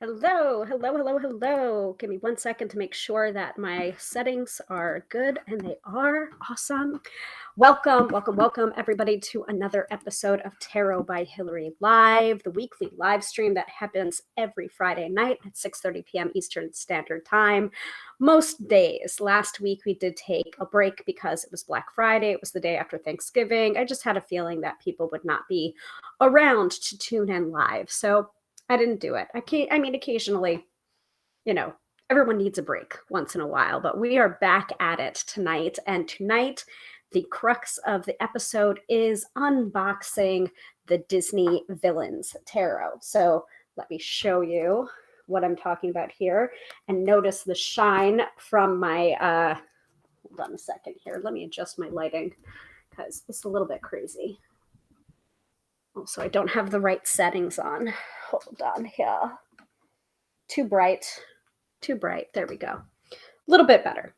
Hello, hello, hello, hello. Give me 1 second to make sure that my settings are good, and they are awesome. Welcome, everybody, to another episode of Tarot by Hillary Live, the weekly live stream that happens every Friday night at 6:30 p.m. Eastern Standard Time. Most days. Last week, we did take a break because it was Black Friday. It was the day after Thanksgiving. I just had a feeling that people would not be around to tune in live. So I didn't do it. Occasionally, you know, everyone needs a break once in a while, but we are back at it tonight. And tonight, the crux of the episode is unboxing the Disney Villains Tarot. So let me show you what I'm talking about here, and notice the shine from my, hold on a second here. Let me adjust my lighting because it's a little bit crazy. Also, I don't have the right settings on. Hold on here. Too bright. There we go. A little bit better.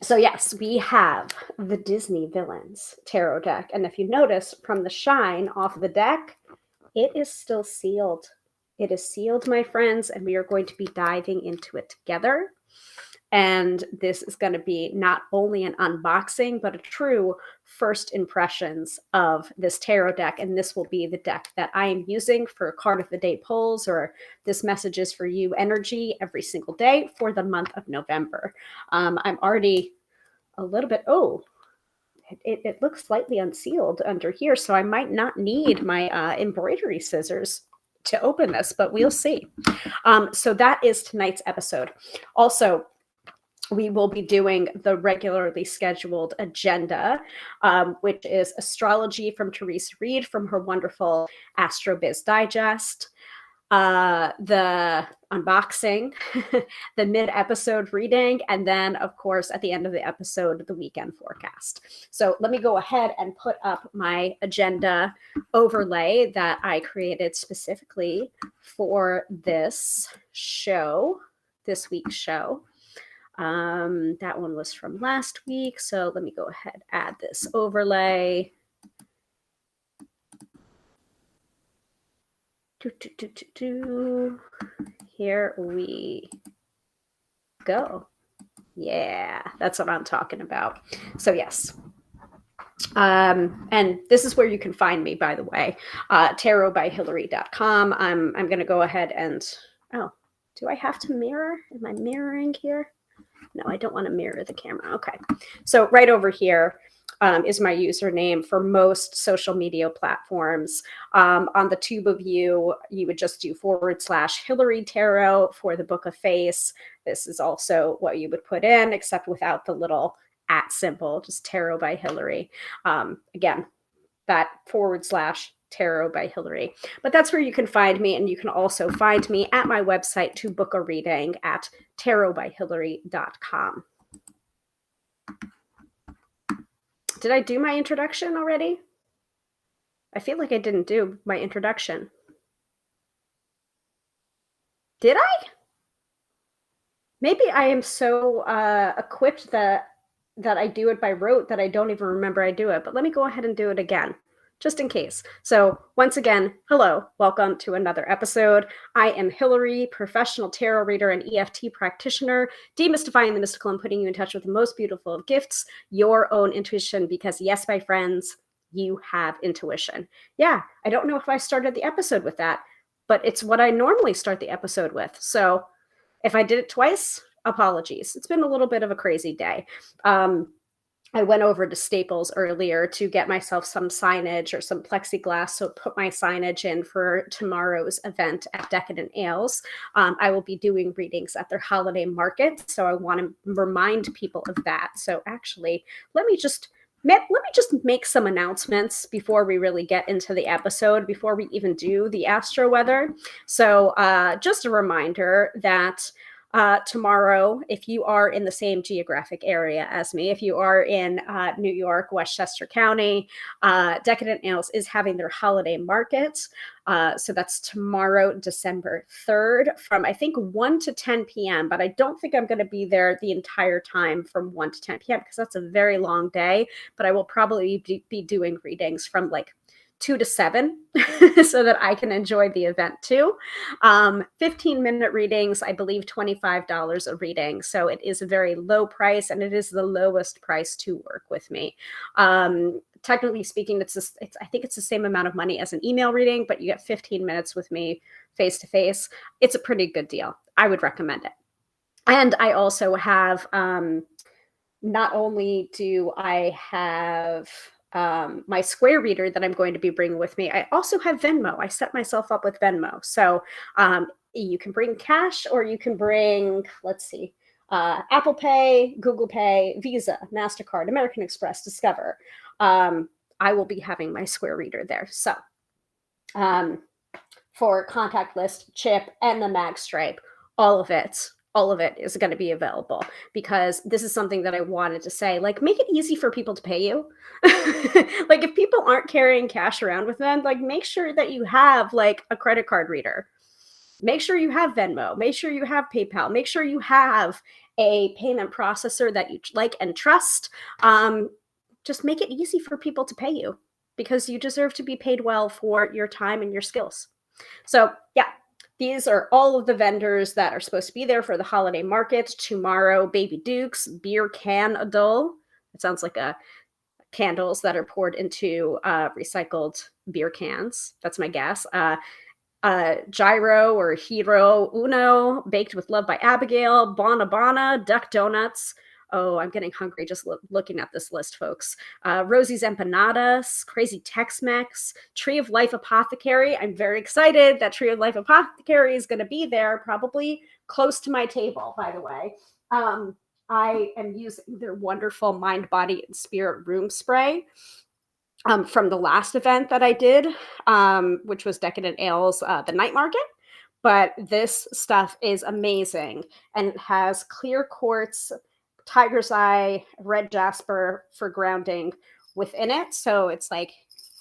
So yes, we have the Disney Villains Tarot deck. And if you notice from the shine off the deck, it is still sealed. It is sealed, my friends, and we are going to be diving into it together. And this is going to be not only an unboxing, but a true first impressions of this tarot deck. And this will be the deck that I am using for card of the day pulls, or this message is for you energy every single day for the month of November. I'm already a little bit, it looks slightly unsealed under here. So I might not need my embroidery scissors to open this, but we'll see. So that is tonight's episode. Also, we will be doing the regularly scheduled agenda, which is astrology from Therese Reed from her wonderful Astro-Biz Digest, the unboxing, the mid-episode reading, and then, of course, at the end of the episode, the weekend forecast. So let me go ahead and put up my agenda overlay that I created specifically for this show, this week's show. That one was from last week, so let me go ahead and add this overlay. Here we go. Yeah, that's what I'm talking about. So yes. And this is where you can find me, by the way, tarotbyhillary.com. I'm going to go ahead and, do I have to mirror? Am I mirroring here? No, I don't want to mirror the camera. Okay. So right over here is my username for most social media platforms. On the tube of you would just do /Hillary Tarot for the Book of Face. This is also what you would put in, except without the little @ symbol, just Tarot by Hillary. Again, that /Tarot by Hillary. But that's where you can find me, and you can also find me at my website to book a reading at tarotbyhillary.com. Did I do my introduction already? I feel like I didn't do my introduction. Did I? Maybe I am so equipped that I do it by rote that I don't even remember I do it. But let me go ahead and do it again, just in case. So once again, hello, welcome to another episode. I am Hillary, professional tarot reader and EFT practitioner, demystifying the mystical and putting you in touch with the most beautiful of gifts, your own intuition, because yes, my friends, you have intuition. Yeah, I don't know if I started the episode with that, but it's what I normally start the episode with. So if I did it twice, apologies. It's been a little bit of a crazy day. I went over to Staples earlier to get myself some signage or some plexiglass, so put my signage in for tomorrow's event at Decadent Ales. I will be doing readings at their holiday market, so I want to remind people of that. So actually, let me just make some announcements before we really get into the episode, before we even do the astro-weather. So just a reminder that tomorrow, if you are in the same geographic area as me, if you are in New York, Westchester County, Decadent Ales is having their holiday market. So that's tomorrow, December 3rd, from I think 1 to 10 p.m. But I don't think I'm going to be there the entire time from 1 to 10 p.m. because that's a very long day. But I will probably be doing readings from like 2 to 7 so that I can enjoy the event too. 15-minute readings, I believe $25 a reading. So it is a very low price, and it is the lowest price to work with me. Technically speaking, I think it's the same amount of money as an email reading, but you get 15 minutes with me face to face. It's a pretty good deal. I would recommend it. And I also have, not only do I have my Square reader that I'm going to be bringing with me, I also have Venmo. I set myself up with Venmo. So you can bring cash, or you can bring, let's see, Apple Pay, Google Pay, Visa, MasterCard, American Express, Discover. I will be having my Square reader there. So for contact list, chip, and the mag stripe, all of it is going to be available, because this is something that I wanted to say, like, make it easy for people to pay you. Like, if people aren't carrying cash around with them, like, make sure that you have like a credit card reader. Make sure you have Venmo, make sure you have PayPal, make sure you have a payment processor that you like and trust. Just make it easy for people to pay you, because you deserve to be paid well for your time and your skills. So yeah, these are all of the vendors that are supposed to be there for the holiday market tomorrow. Baby Dukes, beer can adult. It sounds like candles that are poured into recycled beer cans. That's my guess. Gyro or Hero Uno, Baked with Love by Abigail, Bona Bona, Duck Donuts. Oh, I'm getting hungry just looking at this list, folks. Rosie's Empanadas, Crazy Tex-Mex, Tree of Life Apothecary. I'm very excited that Tree of Life Apothecary is going to be there, probably close to my table, by the way. I am using their wonderful Mind, Body, and Spirit room spray from the last event that I did, which was Decadent Ales, the night market. But this stuff is amazing, and it has clear quartz, tiger's eye, red jasper for grounding within it. So it's like,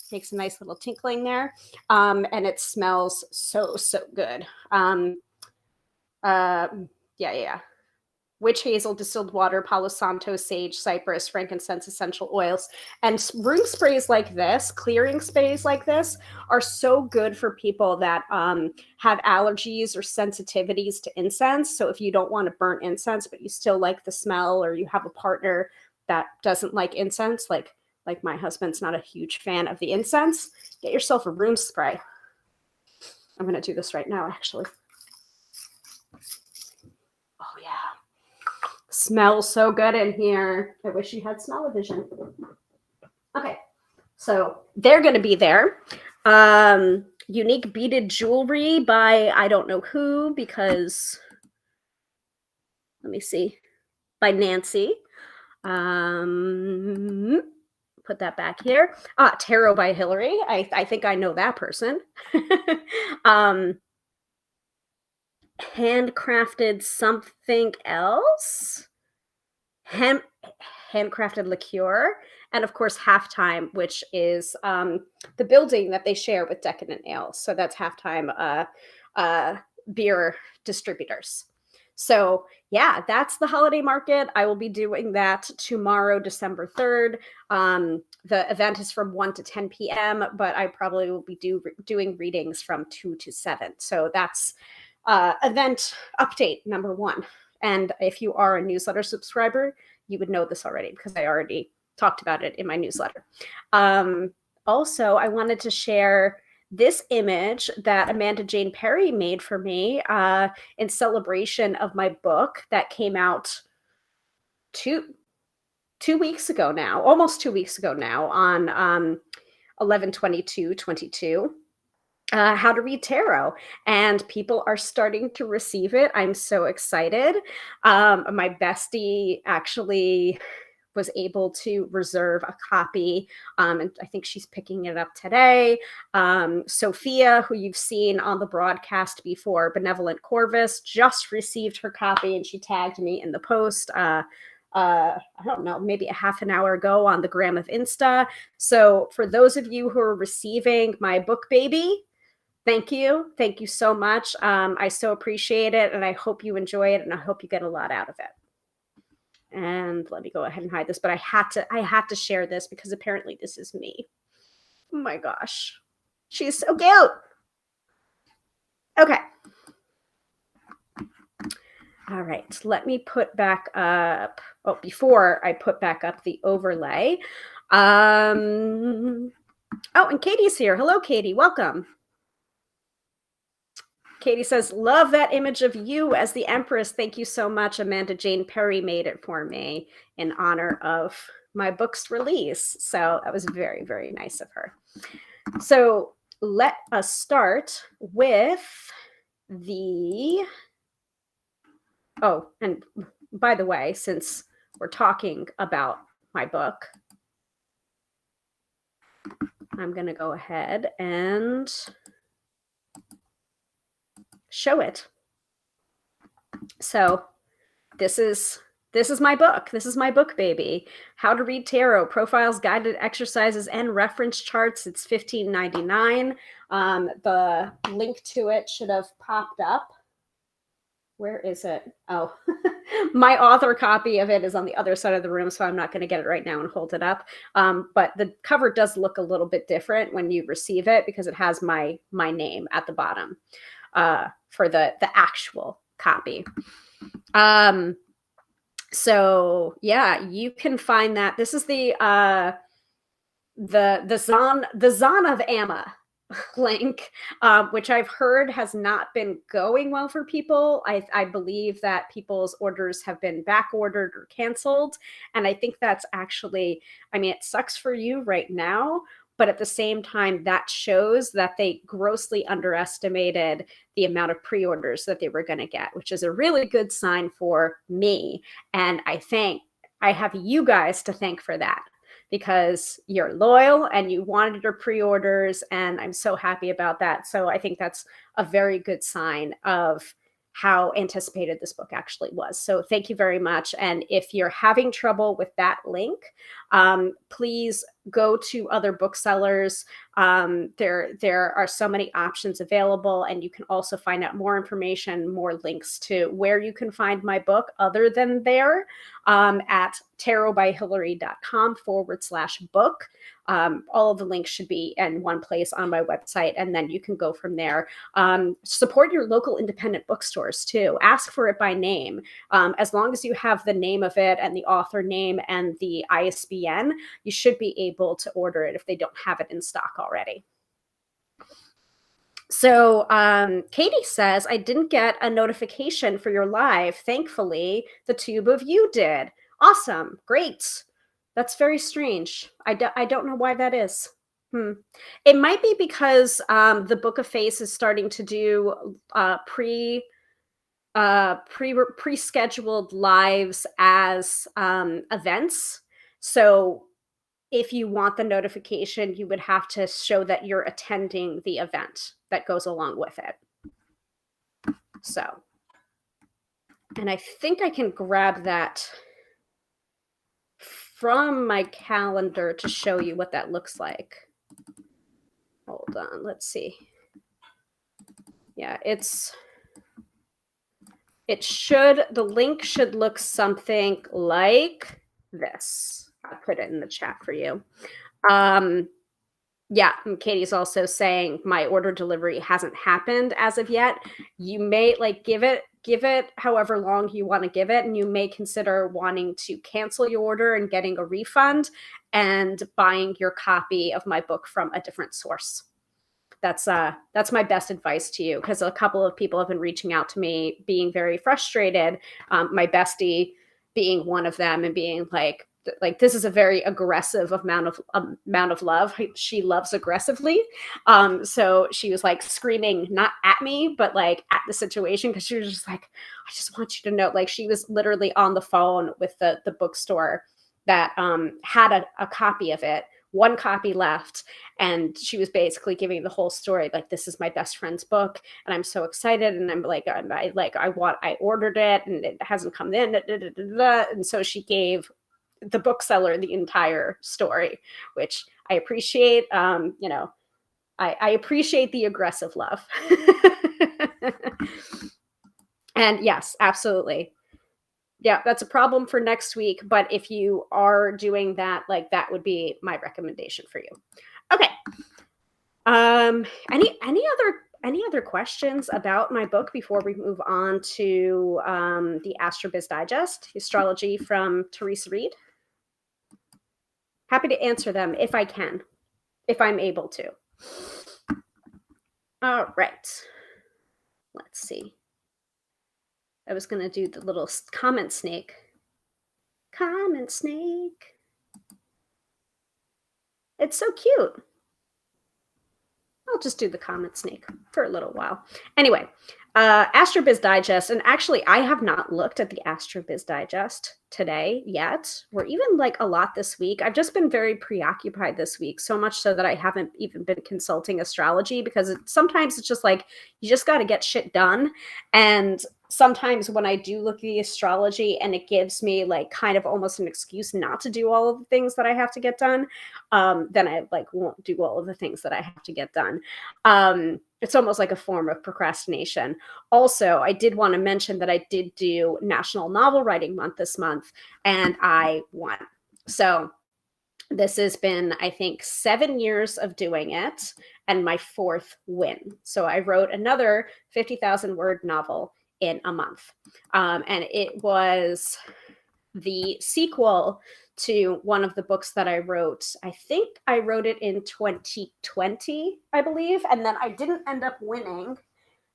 makes a nice little tinkling there. And it smells so good. Yeah. Witch hazel, distilled water, Palo Santo, sage, cypress, frankincense, essential oils. And room sprays like this, clearing sprays like this, are so good for people that have allergies or sensitivities to incense. So if you don't want to burn incense, but you still like the smell, or you have a partner that doesn't like incense, like my husband's not a huge fan of the incense, get yourself a room spray. I'm going to do this right now, actually. Oh, yeah. Smells so good in here. I wish you had smell-o-vision. Okay, so they're going to be there. Unique beaded jewelry by I don't know who, because let me see, by Nancy. Put that back here. Tarot by Hillary. I think I know that person. Handcrafted something else. Handcrafted liqueur, and of course Halftime, which is the building that they share with Decadent Ales. So that's Halftime beer distributors. So yeah, that's the holiday market. I will be doing that tomorrow, December 3rd. The event is from 1 to 10 p.m., but I probably will be doing readings from 2 to 7. So that's event update number 1. And if you are a newsletter subscriber, you would know this already, because I already talked about it in my newsletter. Also, I wanted to share this image that Amanda Jane Perry made for me in celebration of my book that came out two weeks ago now, almost 2 weeks ago now, on 11/22/22. How to read tarot, and people are starting to receive it. I'm so excited. My bestie actually was able to reserve a copy, and I think she's picking it up today. Sophia, who you've seen on the broadcast before, Benevolent Corvus, just received her copy, and she tagged me in the post. I don't know, maybe a half an hour ago on the gram of Insta. So for those of you who are receiving my book baby, thank you. Thank you so much. I so appreciate it, and I hope you enjoy it, and I hope you get a lot out of it. And let me go ahead and hide this, but I had to share this because apparently this is me. Oh my gosh. She's so cute. Okay. All right, let me put back up, oh, before I put back up the overlay. Oh, and Katie's here. Hello, Katie, welcome. Katie says, love that image of you as the Empress. Thank you so much. Amanda Jane Perry made it for me in honor of my book's release. So that was very, very nice of her. So let us start with the, oh, and by the way, since we're talking about my book, I'm going to go ahead and show it. So this is my book. This is my book, baby. How to Read Tarot, Profiles, Guided Exercises, and Reference Charts. It's $15.99. The link to it should have popped up. Where is it? Oh, my author copy of it is on the other side of the room, so I'm not going to get it right now and hold it up. But the cover does look a little bit different when you receive it because it has my name at the bottom for the actual copy. So yeah, you can find that. This is the Zon of Amma link, which I've heard has not been going well for people. I believe that people's orders have been back ordered or canceled. And I think that's actually, I mean, it sucks for you right now, but at the same time, that shows that they grossly underestimated the amount of pre-orders that they were going to get, which is a really good sign for me. And I have you guys to thank for that, because you're loyal and you wanted your pre-orders, and I'm so happy about that. So I think that's a very good sign of how anticipated this book actually was. So thank you very much. And if you're having trouble with that link, please go to other booksellers. There are so many options available, and you can also find out more information, more links to where you can find my book other than there at tarotbyhillary.com/book. All of the links should be in one place on my website, and then you can go from there. Support your local independent bookstores too. Ask for it by name. As long as you have the name of it and the author name and the ISBN, you should be able to order it if they don't have it in stock already. So Katie says, I didn't get a notification for your live. Thankfully, the tube of you did. Awesome. Great. That's very strange. I don't know why that is. It might be because the Book of Face is starting to do pre-scheduled lives as events. So if you want the notification, you would have to show that you're attending the event that goes along with it. So, and I think I can grab that from my calendar to show you what that looks like. Hold on, let's see. Yeah, the link should look something like this. I'll put it in the chat for you. Yeah, and Katie's also saying my order delivery hasn't happened as of yet. You may give it however long you want to give it, and you may consider wanting to cancel your order and getting a refund and buying your copy of my book from a different source. That's my best advice to you, because a couple of people have been reaching out to me being very frustrated. My bestie being one of them, and being like this is a very aggressive amount of love. She loves aggressively. So she was screaming, not at me, but at the situation, because she was just I just want you to know, she was literally on the phone with the bookstore that had a copy of it, one copy left, and she was basically giving the whole story, this is my best friend's book, and I'm so excited, and I'm I ordered it, and it hasn't come in, and so she gave the bookseller the entire story, which I appreciate. I appreciate the aggressive love. And yes, absolutely. Yeah, that's a problem for next week. But if you are doing that, that would be my recommendation for you. Okay. Any other questions about my book before we move on to the Astrobiz Digest, Astrology from Teresa Reed? Happy to answer them if I can, if I'm able to. All right. Let's see. I was going to do the little comment snake. Comment snake. It's so cute. I'll just do the comment snake for a little while. Anyway, Astrobiz Digest, and actually I have not looked at the Astrobiz Digest today yet, or even like a lot this week. I've just been very preoccupied this week, so much so that I haven't even been consulting astrology, because sometimes it's just like, you just got to get shit done. And sometimes when I do look at the astrology and it gives me like kind of almost an excuse not to do all of the things that I have to get done, then I like won't do all of the things that I have to get done. It's almost like a form of procrastination. Also, I did want to mention that I did do National Novel Writing Month this month, and I won. So this has been, I think, 7 years of doing it, and my 4th win. So I wrote another 50,000 word novel in a month. And it was the sequel to one of the books that I wrote. I think I wrote it in 2020, I believe, and then I didn't end up winning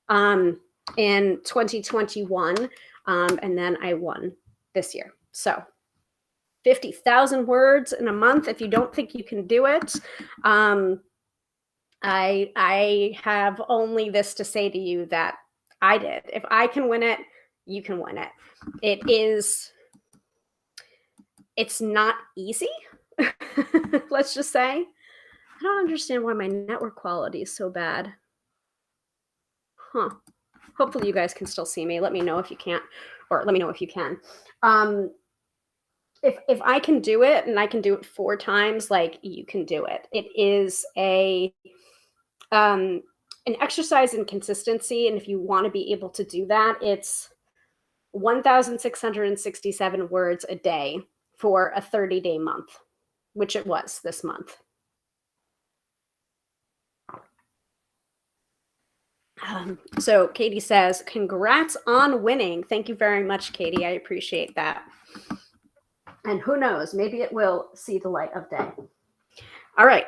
in 2021, and then I won this year. So 50,000 words in a month. If you don't think you can do it, I have only this to say to you, that I did. If I can win it, you can win it. It's not easy. Let's just say. I don't understand why my network quality is so bad. Huh. Hopefully you guys can still see me. Let me know if you can't, or let me know if you can. If I can do it, and I can do it 4 times, like, you can do it. It is an exercise in consistency, and if you want to be able to do that, it's 1,667 words a day for a 30-day month, which it was this month. So Katie says, congrats on winning. Thank you very much, Katie. I appreciate that. And who knows, maybe it will see the light of day. All right.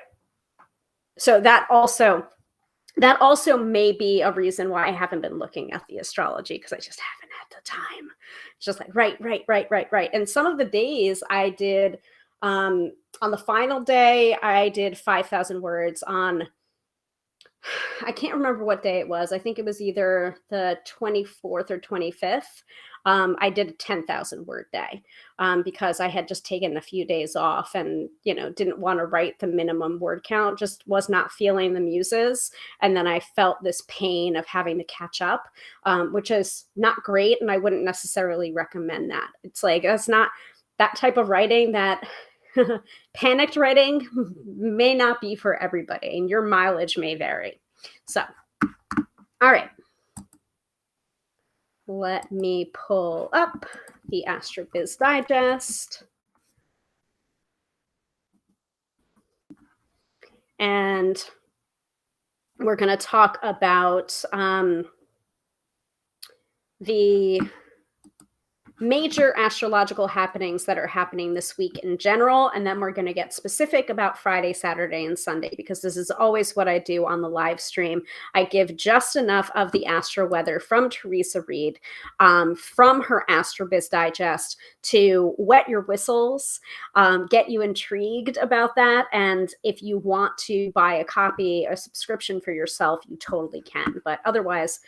So that also may be a reason why I haven't been looking at the astrology, because I just haven't had the time. It's just like, right. And some of the days I did, on the final day, I did 5,000 words on, I can't remember what day it was. I think it was either the 24th or 25th. I did a 10,000 word day because I had just taken a few days off and, didn't want to write the minimum word count, just was not feeling the muses. And then I felt this pain of having to catch up, which is not great. And I wouldn't necessarily recommend that. It's like, that's not that type of writing that panicked writing may not be for everybody, and your mileage may vary. So, all right. Let me pull up the Astrobiz Digest. And we're going to talk about the major astrological happenings that are happening this week in general. And then we're going to get specific about Friday, Saturday, and Sunday, because this is always what I do on the live stream. I give just enough of the astro-weather from Teresa Reed, from her Astrobiz Digest, to wet your whistles, get you intrigued about that. And if you want to buy a copy, a subscription for yourself, you totally can. But otherwise,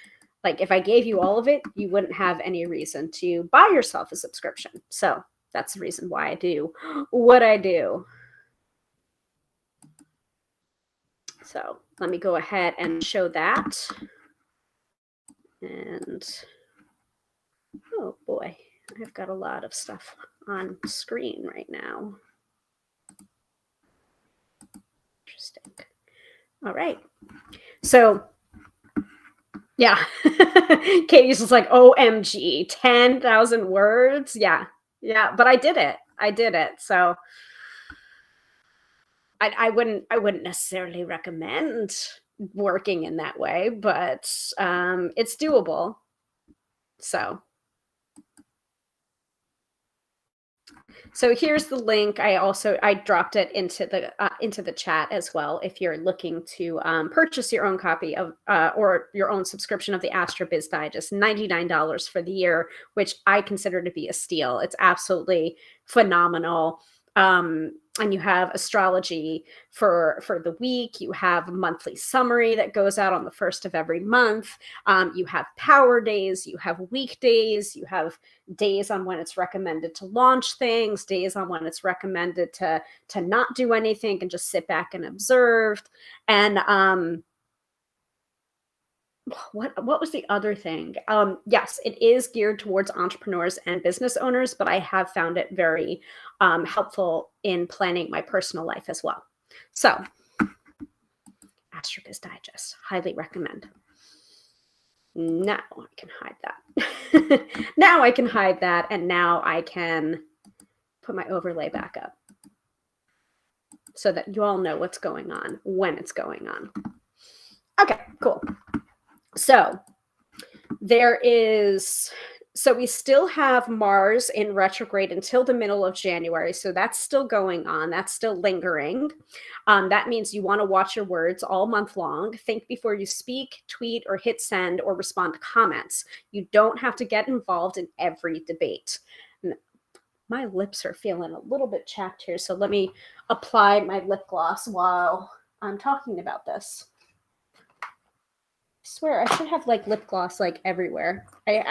like, if I gave you all of it, you wouldn't have any reason to buy yourself a subscription. So that's the reason why I do what I do. So let me go ahead and show that. And, oh boy, I've got a lot of stuff on screen right now. Interesting. All right. So, yeah. Katie's just like, OMG, 10,000 words. Yeah. But I did it. So I wouldn't necessarily recommend working in that way, but it's doable. So here's the link. I dropped it into the chat as well. If you're looking to purchase your own copy of or your own subscription of the Astro Biz Digest, $99 for the year, which I consider to be a steal. It's absolutely phenomenal. And you have astrology for the week. You have a monthly summary that goes out on the first of every month. You have power days. You have weekdays. You have days on when it's recommended to launch things, days on when it's recommended to not do anything and just sit back and observe. And what was the other thing? Yes, it is geared towards entrepreneurs and business owners, but I have found it very helpful in planning my personal life as well. So, AstroBiz Digest, highly recommend. Now I can hide that. Now I can hide that, and now I can put my overlay back up so that you all know what's going on when it's going on. Okay, cool. So we still have Mars in retrograde until the middle of January. So that's still going on. That's still lingering. That means you want to watch your words all month long. Think before you speak, tweet, or hit send or respond to comments. You don't have to get involved in every debate. My lips are feeling a little bit chapped here. So let me apply my lip gloss while I'm talking about this. I swear I should have like lip gloss like everywhere. A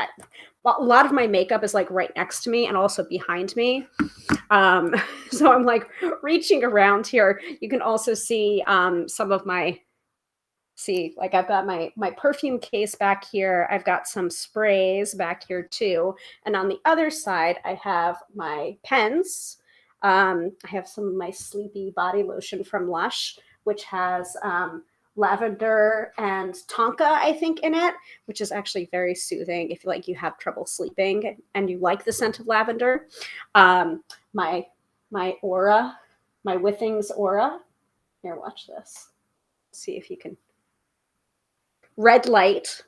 lot of my makeup is like right next to me and also behind me. So I'm like reaching around here. You can also see some of my, like I've got my perfume case back here. I've got some sprays back here too. And on the other side, I have my pens. I have some of my Sleepy body lotion from Lush, which has lavender and tonka, I think, in it, which is actually very soothing if you have trouble sleeping and you like the scent of lavender. My aura, my Withings aura. Here, watch this. See if you can. Red light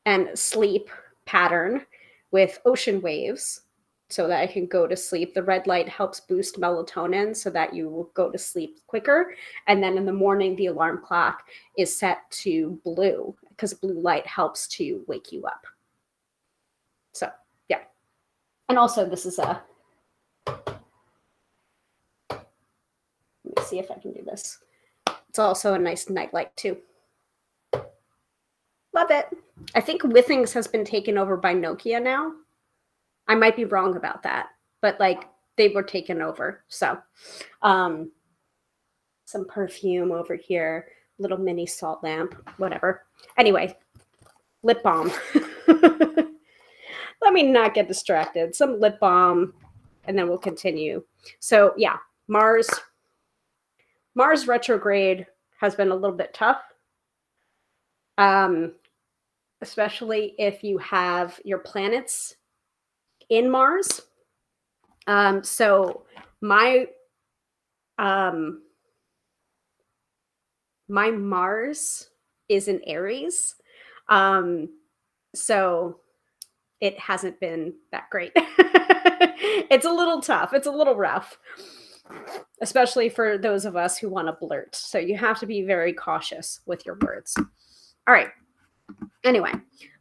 and sleep pattern with ocean waves so that I can go to sleep. The red light helps boost melatonin so that you will go to sleep quicker. And then in the morning, the alarm clock is set to blue because blue light helps to wake you up. So, yeah. And also, this is let me see if I can do this. It's also a nice nightlight too. Love it. I think Withings has been taken over by Nokia now. I might be wrong about that, but like they were taken over. So some perfume over here, little mini salt lamp, whatever. Anyway, lip balm. Let me not get distracted. Some lip balm, and then we'll continue. So yeah, Mars retrograde has been a little bit tough. Especially if you have your planets in Mars. So my Mars is in Aries. So it hasn't been that great. It's a little tough. It's a little rough, especially for those of us who want to blurt. So you have to be very cautious with your words. All right. Anyway,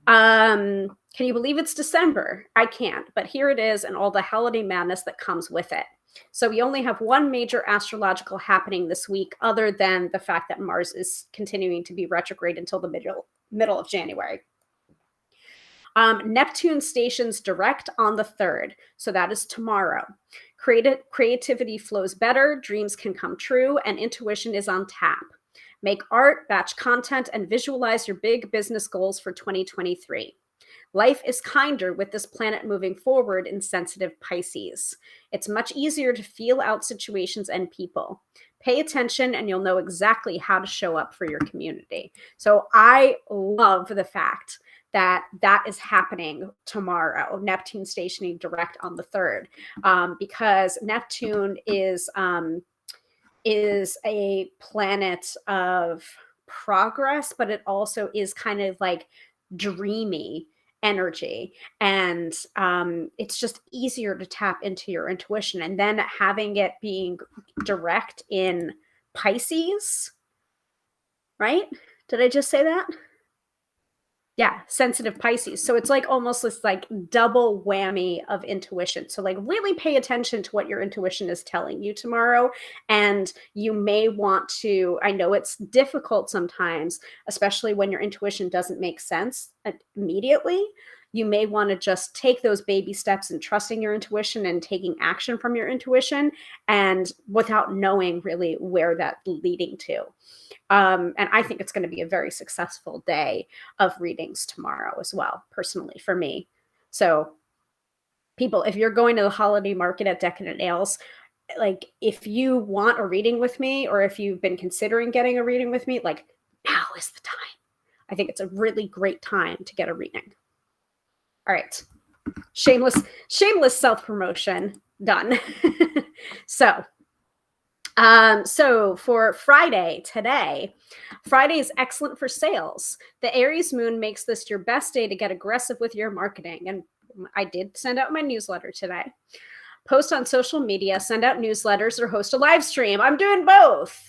can you believe it's December? I can't, but here it is and all the holiday madness that comes with it. So we only have one major astrological happening this week, other than the fact that Mars is continuing to be retrograde until the middle of January. Neptune stations direct on the 3rd, so that is tomorrow. Creativity flows better, dreams can come true, and intuition is on tap. Make art, batch content, and visualize your big business goals for 2023. Life is kinder with this planet moving forward in sensitive Pisces. It's much easier to feel out situations and people. Pay attention and you'll know exactly how to show up for your community. So I love the fact that is happening tomorrow, Neptune stationing direct on the 3rd, because Neptune is is a planet of progress, but it also is kind of like dreamy energy. And it's just easier to tap into your intuition. And then having it being direct in Pisces, right? Did I just say that? Yeah, sensitive Pisces. So it's like almost this like double whammy of intuition. So like really pay attention to what your intuition is telling you tomorrow. And you may want to, I know it's difficult sometimes, especially when your intuition doesn't make sense immediately. You may want to just take those baby steps and trusting your intuition and taking action from your intuition, and without knowing really where that's leading to. And I think it's going to be a very successful day of readings tomorrow as well, personally, for me. So, people, if you're going to the holiday market at Decadent Ales, like if you want a reading with me, or if you've been considering getting a reading with me, like now is the time. I think it's a really great time to get a reading. All right. Shameless self-promotion done. So for Friday today, Friday is excellent for sales. The Aries moon makes this your best day to get aggressive with your marketing. And I did send out my newsletter today. Post on social media, send out newsletters, or host a live stream. I'm doing both.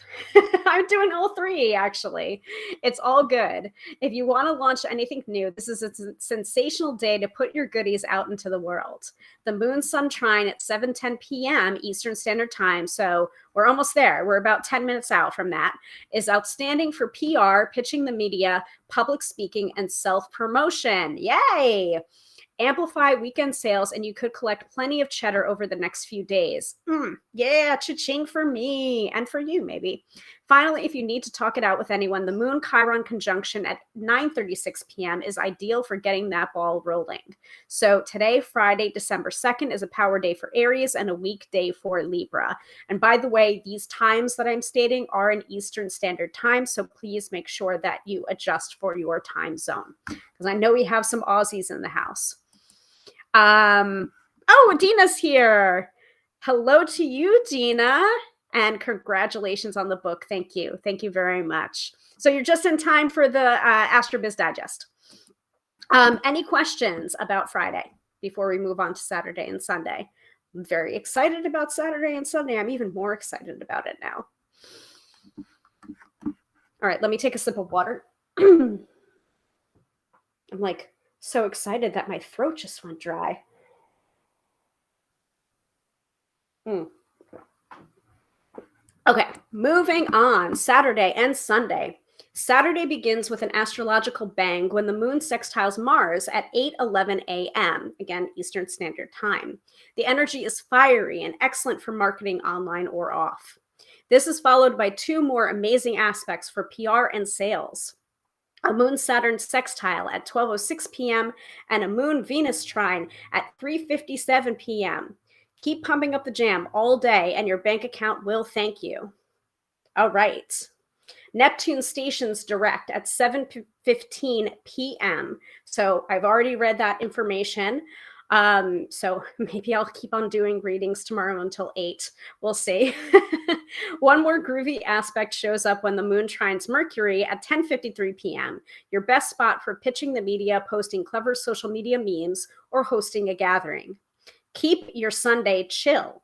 I'm doing all three, actually. It's all good. If you want to launch anything new, this is a sensational day to put your goodies out into the world. The moon sun trine at 7:10 p.m. Eastern Standard Time, so we're almost there. We're about 10 minutes out from that, is outstanding for PR, pitching the media, public speaking, and self-promotion. Yay! Amplify weekend sales, and you could collect plenty of cheddar over the next few days. Yeah, cha-ching for me and for you, maybe. Finally, if you need to talk it out with anyone, the Moon Chiron conjunction at 9:36 p.m. is ideal for getting that ball rolling. So today, Friday, December 2nd, is a power day for Aries and a weak day for Libra. And by the way, these times that I'm stating are in Eastern Standard Time, so please make sure that you adjust for your time zone, because I know we have some Aussies in the house. Oh, Dina's here. Hello to you, Dina, and congratulations on the book. Thank you. Thank you very much. So you're just in time for the AstroBiz Digest. Any questions about Friday before we move on to Saturday and Sunday? I'm very excited about Saturday and Sunday. I'm even more excited about it now. All right, let me take a sip of water. I'm like so excited that my throat just went dry. Okay, moving on. Saturday and Sunday. Saturday begins with an astrological bang when the moon sextiles Mars at 8:11 a.m., again, Eastern Standard Time. The energy is fiery and excellent for marketing online or off. This is followed by two more amazing aspects for PR and sales: a Moon-Saturn sextile at 12:06 p.m. and a Moon-Venus trine at 3:57 p.m. Keep pumping up the jam all day and your bank account will thank you. All right. Neptune stations direct at 7:15 p.m. So I've already read that information. So maybe I'll keep on doing readings tomorrow until 8. We'll see. One more groovy aspect shows up when the moon trines Mercury at 10:53 p.m. Your best spot for pitching the media, posting clever social media memes, or hosting a gathering. Keep your Sunday chill.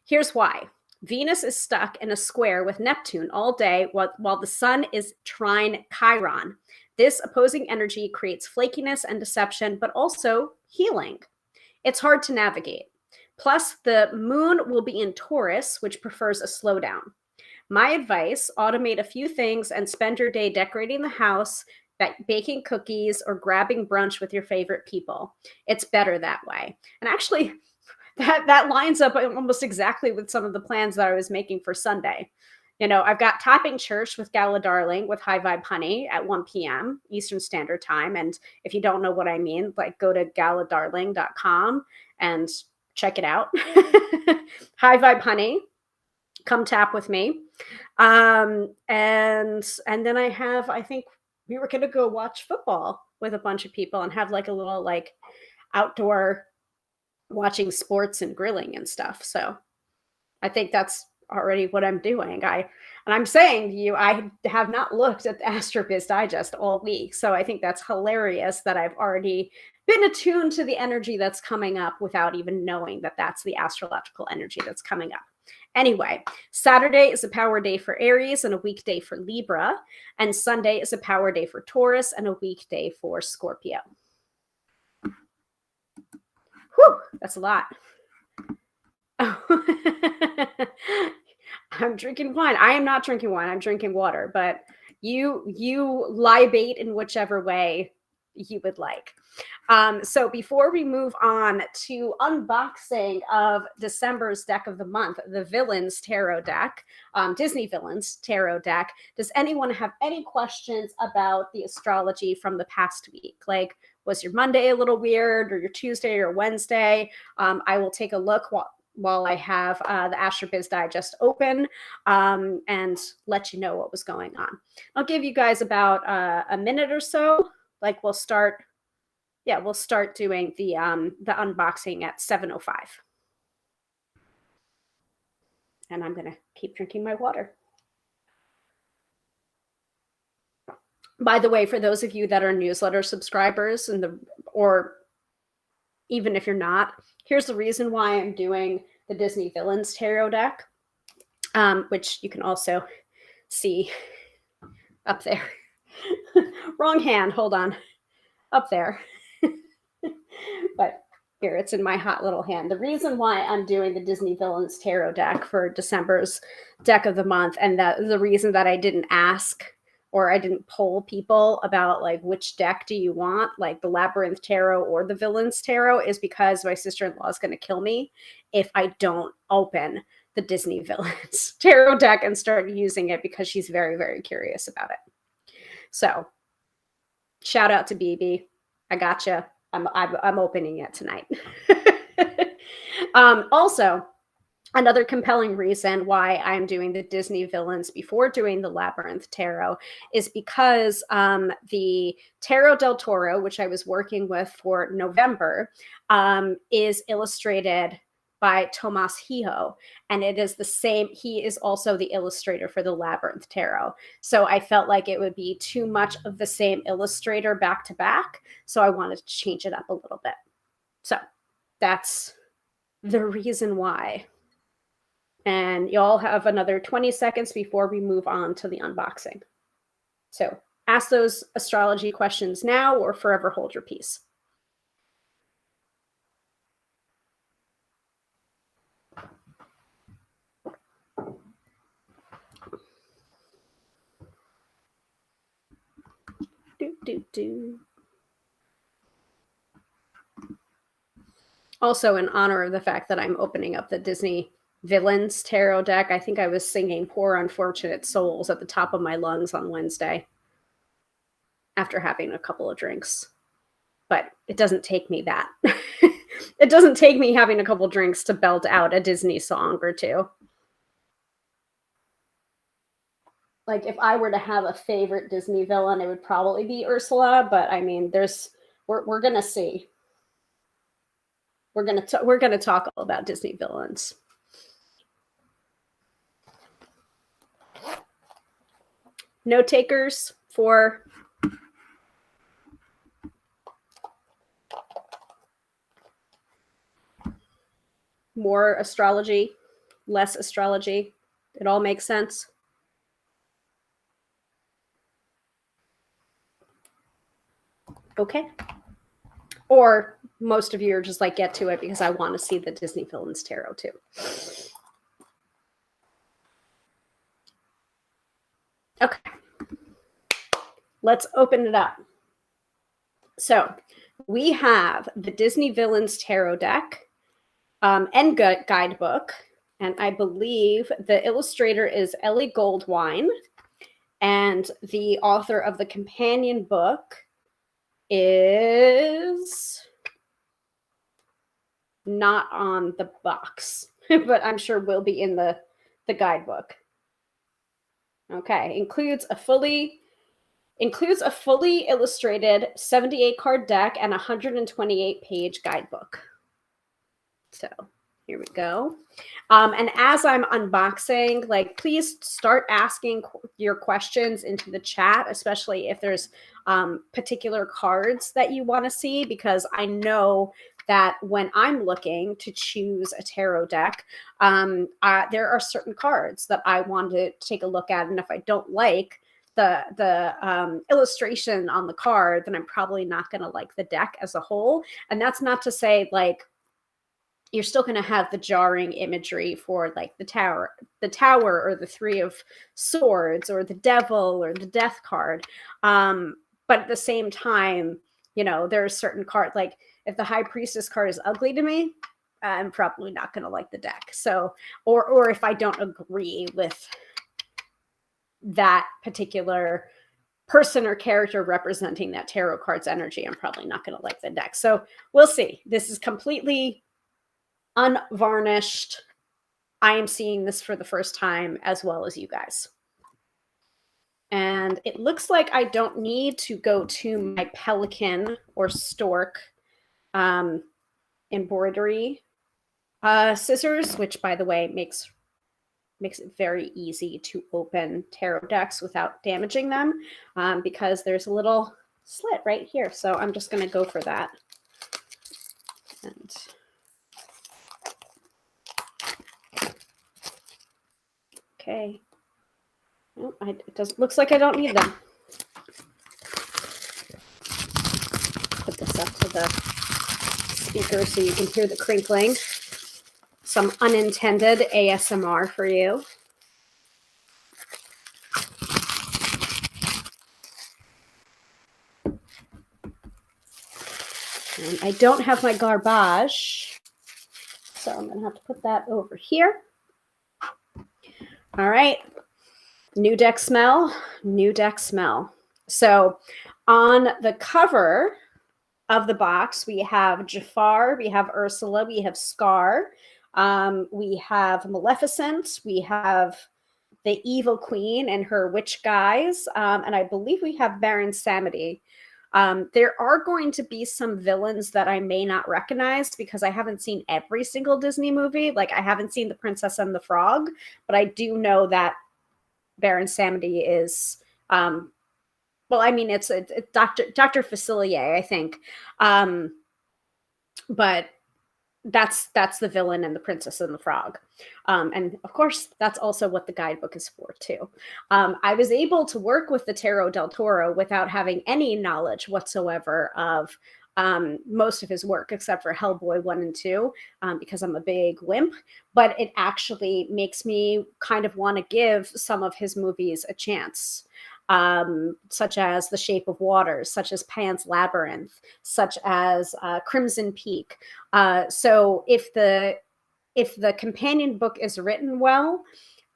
Here's why. Venus is stuck in a square with Neptune all day while the sun is trine Chiron. This opposing energy creates flakiness and deception, but also healing. It's hard to navigate. Plus, the moon will be in Taurus, which prefers a slowdown. My advice, automate a few things and spend your day decorating the house, baking cookies, or grabbing brunch with your favorite people. It's better that way. And actually, that lines up almost exactly with some of the plans that I was making for Sunday. You know, I've got Topping Church with Gala Darling with High Vibe Honey at 1 p.m. Eastern Standard Time. And if you don't know what I mean, like go to galadarling.com and check it out. High Vibe Honey, come tap with me. And then I think we were going to go watch football with a bunch of people and have like a little like outdoor watching sports and grilling and stuff. So I think that's already what I'm doing. And I'm saying to you, I have not looked at the AstroBiz Digest all week. So I think that's hilarious that I've already been attuned to the energy that's coming up without even knowing that that's the astrological energy that's coming up. Anyway, Saturday is a power day for Aries and a weekday for Libra, and Sunday is a power day for Taurus and a weekday for Scorpio. Whew, that's a lot. I'm drinking wine. I am not drinking wine. I'm drinking water, but you libate in whichever way you would like. So before we move on to unboxing of December's deck of the month, the Villains Tarot deck, Disney Villains Tarot deck, does anyone have any questions about the astrology from the past week? Like, was your Monday a little weird, or your Tuesday or Wednesday? I will take a look while I have the AstroBiz Digest open and let you know what was going on. I'll give you guys about a minute or so. Like, we'll start doing the unboxing at 7:05. And I'm gonna keep drinking my water. By the way, for those of you that are newsletter subscribers or even if you're not, here's the reason why I'm doing the Disney Villains Tarot deck, which you can also see up there. Wrong hand, hold on. Up there. But here, it's in my hot little hand. The reason why I'm doing the Disney Villains Tarot deck for December's deck of the month, and that the reason that I didn't ask or I didn't poll people about like which deck do you want, like the Labyrinth Tarot or the Villains Tarot, is because my sister-in-law is going to kill me if I don't open the Disney Villains Tarot deck and start using it, because she's very, very curious about it. So shout out to BB. I gotcha. I'm opening it tonight. Also, another compelling reason why I'm doing the Disney Villains before doing the Labyrinth Tarot is because the Tarot del Toro, which I was working with for November, is illustrated by Tomas Hijo, and it is the same. He is also the illustrator for the Labyrinth Tarot. So I felt like it would be too much of the same illustrator back to back. So I wanted to change it up a little bit. So that's the reason why. And y'all have another 20 seconds before we move on to the unboxing. So ask those astrology questions now or forever hold your peace. Also, in honor of the fact that I'm opening up the Disney Villains Tarot deck, I think I was singing Poor Unfortunate Souls at the top of my lungs on Wednesday after having a couple of drinks. But it doesn't take me that. It doesn't take me having a couple of drinks to belt out a Disney song or two. Like, if I were to have a favorite Disney villain, it would probably be Ursula. But I mean, we're gonna see. We're gonna talk all about Disney villains. Note takers for more astrology, less astrology. It all makes sense. Okay. Or most of you are just like, get to it because I want to see the Disney Villains Tarot too. Okay. Let's open it up. So we have the Disney Villains Tarot deck and guidebook. And I believe the illustrator is Ellie Goldwine. And the author of the companion book is not on the box, but I'm sure will be in the guidebook. Okay, includes a fully illustrated 78 card deck and 128 page guidebook. So Here we go. And as I'm unboxing, like, please start asking your questions into the chat, especially if there's particular cards that you want to see, because I know that when I'm looking to choose a tarot deck, there are certain cards that I want to take a look at. And if I don't like the illustration on the card, then I'm probably not going to like the deck as a whole. And that's not to say, like, you're still going to have the jarring imagery for like the tower or the Three of Swords or the Devil or the Death card. But at the same time, you know, there are certain cards, like if the High Priestess card is ugly to me, I'm probably not going to like the deck. So, or if I don't agree with that particular person or character representing that tarot card's energy, I'm probably not going to like the deck. So we'll see. This is completely unvarnished. I am seeing this for the first time, as well as you guys. And it looks like I don't need to go to my pelican or stork embroidery scissors, which, by the way, makes it very easy to open tarot decks without damaging them, because there's a little slit right here. So I'm just going to go for that. And okay. Oh, it does. Looks like I don't need them. Put this up to the speaker so you can hear the crinkling. Some unintended ASMR for you. And I don't have my garbage, so I'm going to have to put that over here. All right. New deck smell, new deck smell. So on the cover of the box, we have Jafar, we have Ursula, we have Scar, we have Maleficent, we have the Evil Queen and her witch guise, and I believe we have Baron Samedi. There are going to be some villains that I may not recognize because I haven't seen every single Disney movie. Like, I haven't seen The Princess and the Frog, but I do know that Baron Samedi is, well, I mean, it's Dr. Facilier, I think. But that's the villain in The Princess and the Frog. And of course, that's also what the guidebook is for too. I was able to work with the Tarot del Toro without having any knowledge whatsoever of most of his work, except for Hellboy 1 and 2, because I'm a big wimp. But it actually makes me kind of want to give some of his movies a chance. Such as The Shape of Water, such as Pan's Labyrinth, such as Crimson Peak. So if the companion book is written well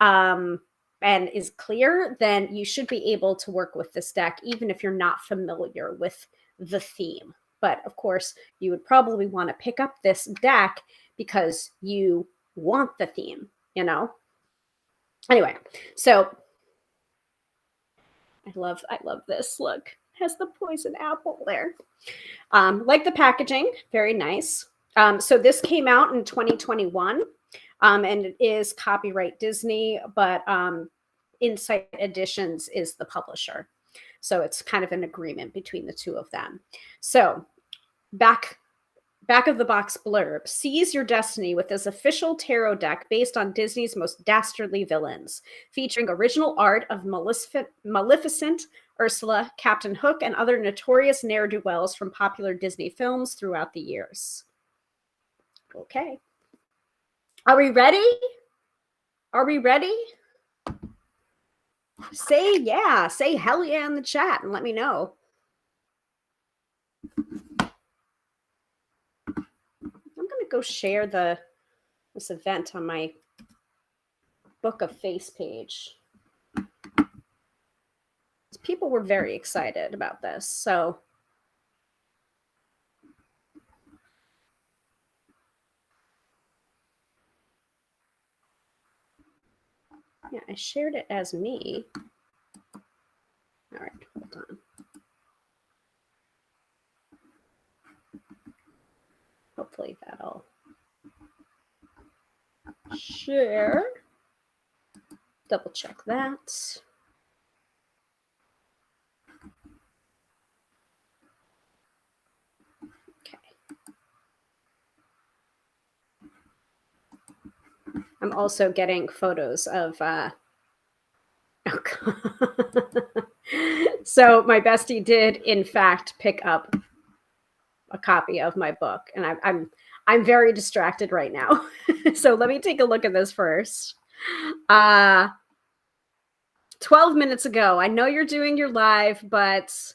and is clear, then you should be able to work with this deck, even if you're not familiar with the theme. But of course, you would probably want to pick up this deck because you want the theme, you know? Anyway, so I love this. Look, it has the poison apple there. Like the packaging, very nice. So this came out in 2021, and it is copyright Disney, but Insight Editions is the publisher. So it's kind of an agreement between the two of them. So back of the box blurb: seize your destiny with this official tarot deck based on Disney's most dastardly villains, featuring original art of Maleficent, Ursula, Captain Hook, and other notorious ne'er-do-wells from popular Disney films throughout the years. Okay. Are we ready? Are we ready? Say yeah. Say hell yeah in the chat and let me know. I'm going to go share this event on my Book of Face page. People were very excited about this, so yeah, I shared it as me. All right, hold on. Hopefully that'll share. Double check that. Okay. I'm also getting photos of oh God. So my bestie did in fact pick up a copy of my book, and I'm very distracted right now. So let me take a look at this first. 12 minutes ago. I know you're doing your live, but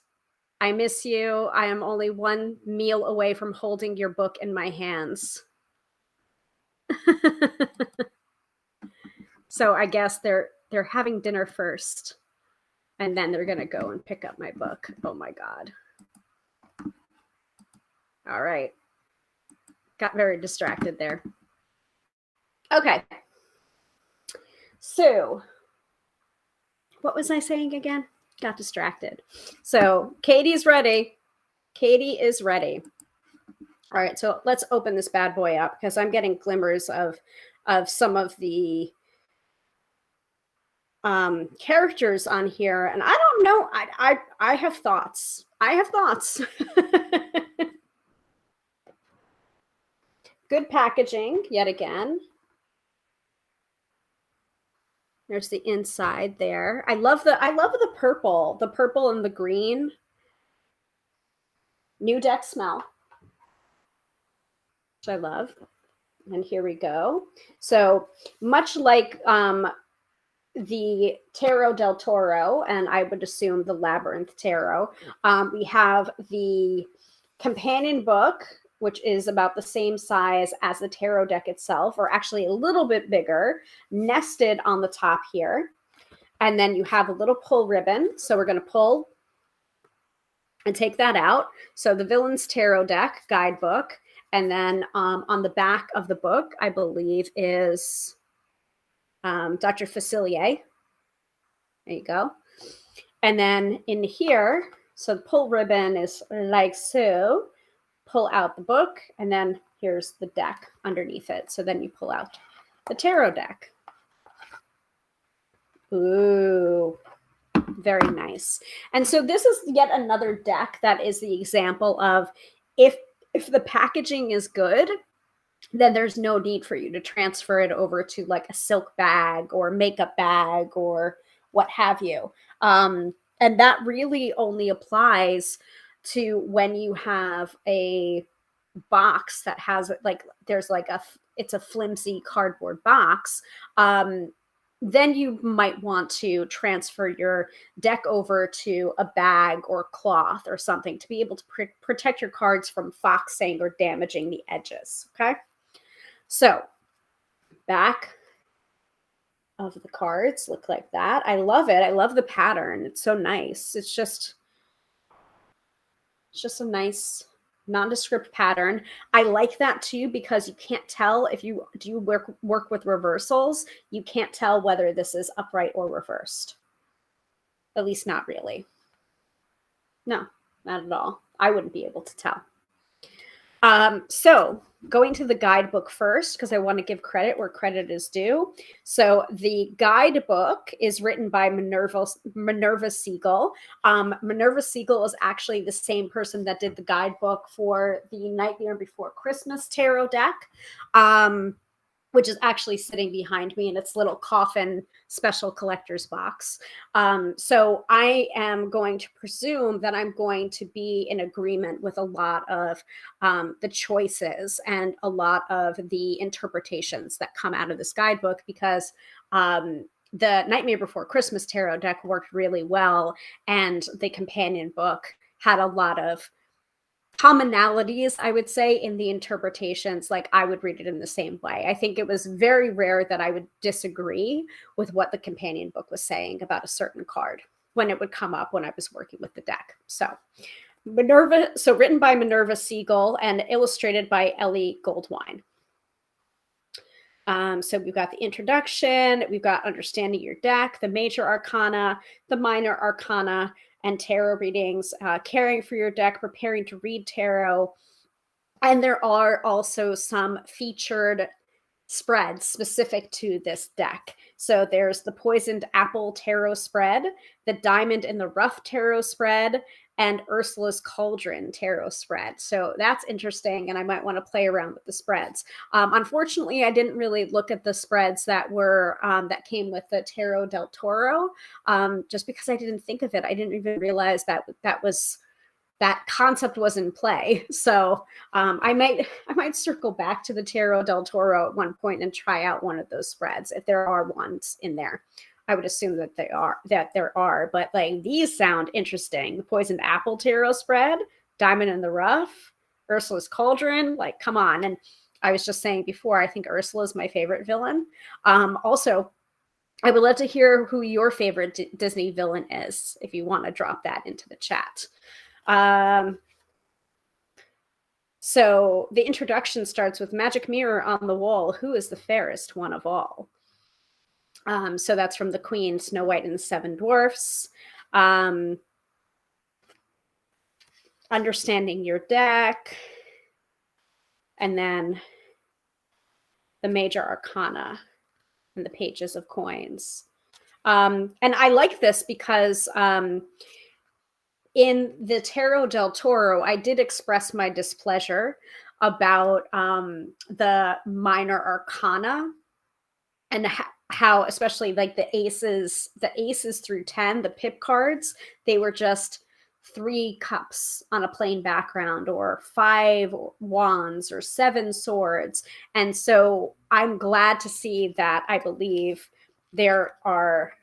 I miss you. I am only one meal away from holding your book in my hands. So I guess they're having dinner first, and then they're gonna go and pick up my book. Oh my God. All right. Got very distracted there. Okay. So what was I saying again? Got distracted. So Katie's ready. Katie is ready. All right, so let's open this bad boy up because I'm getting glimmers of some of the characters on here, and I don't know. I have thoughts. I have thoughts. Good packaging yet again. There's the inside there. I love the purple and the green. New deck smell, which I love. And here we go. So much like the Tarot del Toro, and I would assume the Labyrinth Tarot, we have the companion book, which is about the same size as the tarot deck itself, or actually a little bit bigger, nested on the top here. And then you have a little pull ribbon. So we're going to pull and take that out. So the Villain's Tarot Deck guidebook. And then on the back of the book, I believe, is Dr. Facilier. There you go. And then in here, so the pull ribbon is like so. Pull out the book, and then here's the deck underneath it. So then you pull out the tarot deck. Ooh, very nice. And so this is yet another deck that is the example of if the packaging is good, then there's no need for you to transfer it over to like a silk bag or makeup bag or what have you. And that really only applies to when you have a box that has like, there's like it's a flimsy cardboard box. Then you might want to transfer your deck over to a bag or cloth or something to be able to protect your cards from foxing or damaging the edges. Okay. So back of the cards look like that. I love it. I love the pattern. It's so nice. It's just a nice nondescript pattern. I like that too, because you can't tell if you do work with reversals, you can't tell whether this is upright or reversed. At least not really. No, not at all. I wouldn't be able to tell. So going to the guidebook first, because I want to give credit where credit is due. So the guidebook is written by Minerva Siegel. Minerva Siegel is actually the same person that did the guidebook for the Nightmare Before Christmas tarot deck, which is actually sitting behind me in its little coffin special collector's box. So I am going to presume that I'm going to be in agreement with a lot of the choices and a lot of the interpretations that come out of this guidebook, because the Nightmare Before Christmas tarot deck worked really well, and the companion book had a lot of commonalities, I would say, in the interpretations. Like, I would read it in the same way. I think it was very rare that I would disagree with what the companion book was saying about a certain card when it would come up when I was working with the deck. So written by Minerva Siegel and illustrated by Ellie Goldwine. So we've got the introduction, we've got understanding your deck, the major arcana, the minor arcana, and tarot readings, caring for your deck, preparing to read tarot. And there are also some featured spreads specific to this deck. So there's the Poisoned Apple Tarot spread, the Diamond in the Rough Tarot spread, and Ursula's Cauldron Tarot spread. So that's interesting, and I might want to play around with the spreads. Unfortunately, I didn't really look at the spreads that were that came with the Tarot del Toro, just because I didn't think of it. I didn't even realize that that concept was in play. So I might circle back to the Tarot del Toro at one point and try out one of those spreads if there are ones in there. I would assume that there are, but like these sound interesting. The Poisoned Apple Tarot spread, Diamond in the Rough, Ursula's Cauldron, like come on. And I was just saying before, I think Ursula is my favorite villain. Also, I would love to hear who your favorite Disney villain is if you want to drop that into the chat. So the introduction starts with magic mirror on the wall. Who is the fairest one of all? So that's from the Queen, Snow White and the Seven Dwarfs. Understanding your deck. And then the major arcana and the pages of coins. And I like this because in the Tarot del Toro, I did express my displeasure about the minor arcana and how, especially like the aces through 10, the pip cards, they were just 3 cups on a plain background, or 5 wands, or 7 swords. And so I'm glad to see that I believe there are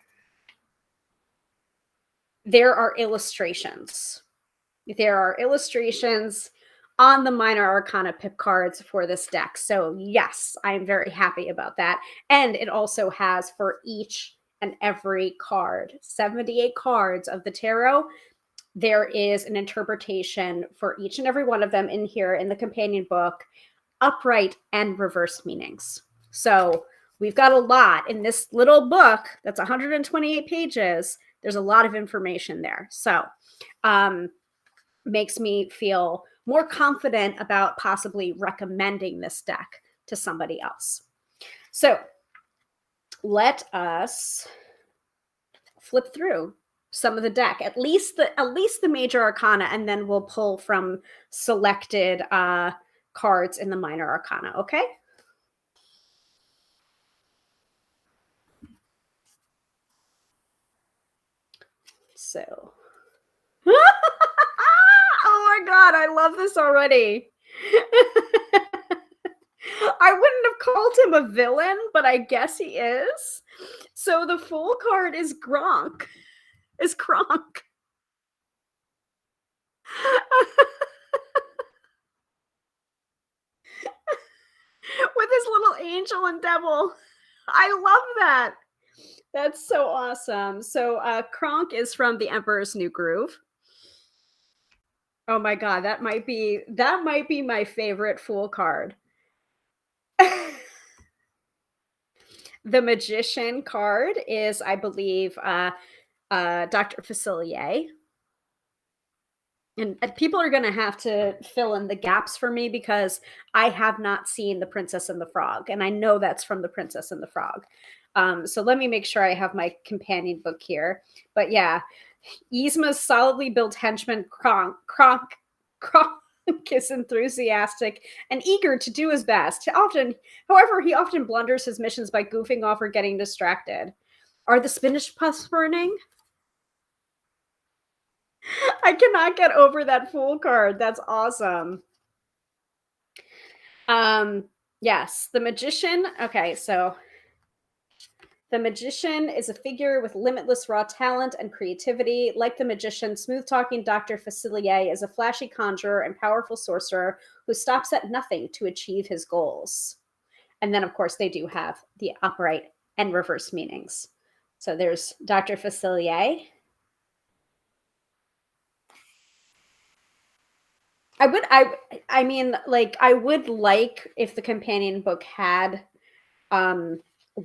illustrations. There are illustrations on the minor arcana pip cards for this deck. So yes, I'm very happy about that. And it also has, for each and every card, 78 cards of the tarot, there is an interpretation for each and every one of them in here in the companion book, upright and reverse meanings. So we've got a lot in this little book that's 128 pages. There's a lot of information there. So makes me feel more confident about possibly recommending this deck to somebody else. So let us flip through some of the deck, at least the major arcana, and then we'll pull from selected cards in the minor arcana, okay? So oh my God, I love this already. I wouldn't have called him a villain, but I guess he is. So the Fool card is Gronk. Kronk. With his little angel and devil. I love that. That's so awesome. So Kronk is from The Emperor's New Groove. Oh my God, that might be my favorite Fool card. The Magician card is, I believe, Dr. Facilier. And people are going to have to fill in the gaps for me because I have not seen The Princess and the Frog, and I know that's from The Princess and the Frog. So let me make sure I have my companion book here. But yeah, Yzma's solidly built henchman Kronk is enthusiastic and eager to do his best. However, he often blunders his missions by goofing off or getting distracted. Are the spinach puffs burning? I cannot get over that Fool card. That's awesome. Yes, the Magician. Okay, so the Magician is a figure with limitless raw talent and creativity. Like the Magician, smooth-talking Dr. Facilier is a flashy conjurer and powerful sorcerer who stops at nothing to achieve his goals. And then, of course, they do have the upright and reverse meanings. So there's Dr. Facilier. I would like if the companion book had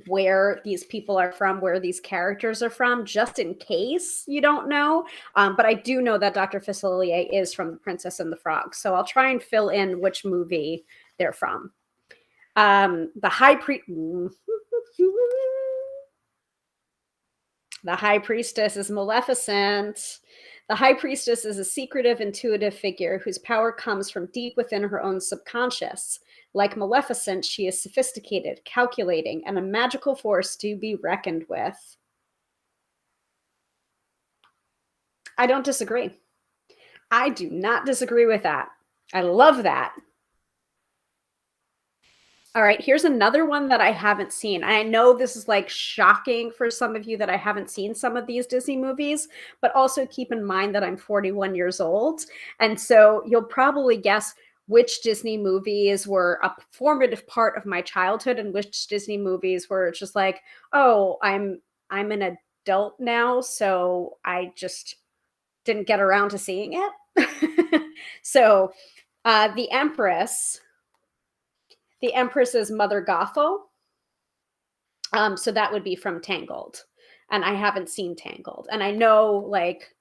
where these people are from, where these characters are from, just in case you don't know. But I do know that Dr. Facilier is from The Princess and the Frog. So I'll try and fill in which movie they're from. The high priest. The high priestess is Maleficent. The high priestess is a secretive, intuitive figure whose power comes from deep within her own subconscious. Like Maleficent, she is sophisticated, calculating, and a magical force to be reckoned with. I don't disagree. I do not disagree with that. I love that. All right, here's another one that I haven't seen. I know this is like shocking for some of you that I haven't seen some of these Disney movies, but also keep in mind that I'm 41 years old. And so you'll probably guess which Disney movies were a formative part of my childhood and which Disney movies were just like, oh, I'm an adult now, so I just didn't get around to seeing it. So the Empress is Mother Gothel. So that would be from Tangled. And I haven't seen Tangled. And I know like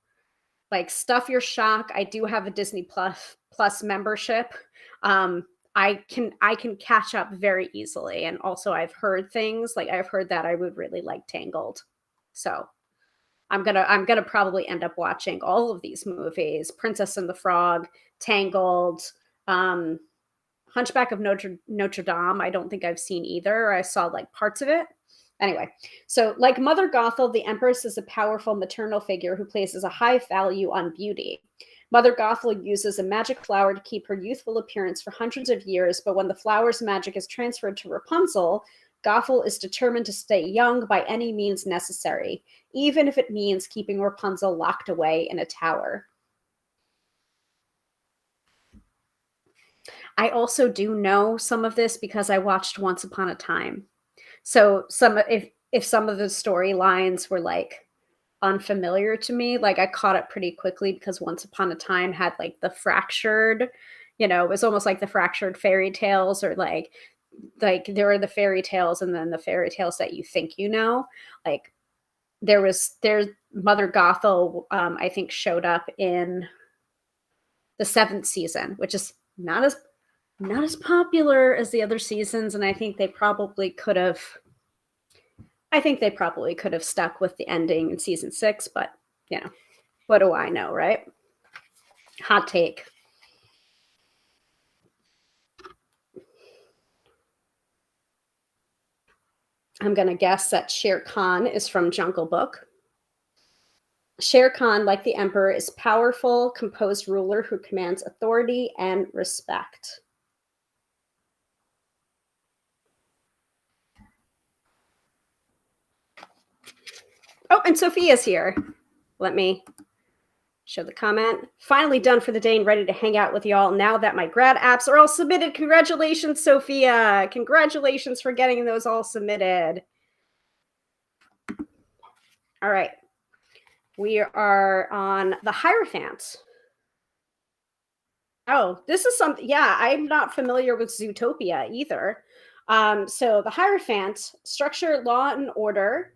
Stuff Your Shock, I do have a Disney Plus membership. I can catch up very easily. And also I've heard things like I've heard that I would really like Tangled. So I'm gonna probably end up watching all of these movies: Princess and the Frog, Tangled, Hunchback of Notre Dame. I don't think I've seen either. I saw like parts of it. Anyway, so like Mother Gothel, the Empress is a powerful maternal figure who places a high value on beauty. Mother Gothel uses a magic flower to keep her youthful appearance for hundreds of years, but when the flower's magic is transferred to Rapunzel, Gothel is determined to stay young by any means necessary, even if it means keeping Rapunzel locked away in a tower. I also do know some of this because I watched Once Upon a Time. So if some of the storylines were like unfamiliar to me, like I caught it pretty quickly because Once Upon a Time had like the fractured, it was almost like the fractured fairy tales, or like there are the fairy tales and then the fairy tales that you think like there's Mother Gothel, I think showed up in the 7th season, which is not as popular as the other seasons, and I think they probably could have stuck with the ending in season 6, but what do I know, right? Hot take. I'm gonna guess that Shere Khan is from Jungle Book. Shere Khan, like the Emperor, is powerful, composed ruler who commands authority and respect. Oh, and Sophia's here. Let me show the comment. Finally done for the day and ready to hang out with y'all now that my grad apps are all submitted. Congratulations, Sophia. Congratulations for getting those all submitted. All right. We are on the Hierophant. Oh, this is something. Yeah, I'm not familiar with Zootopia either. So the Hierophant, structure, law and order,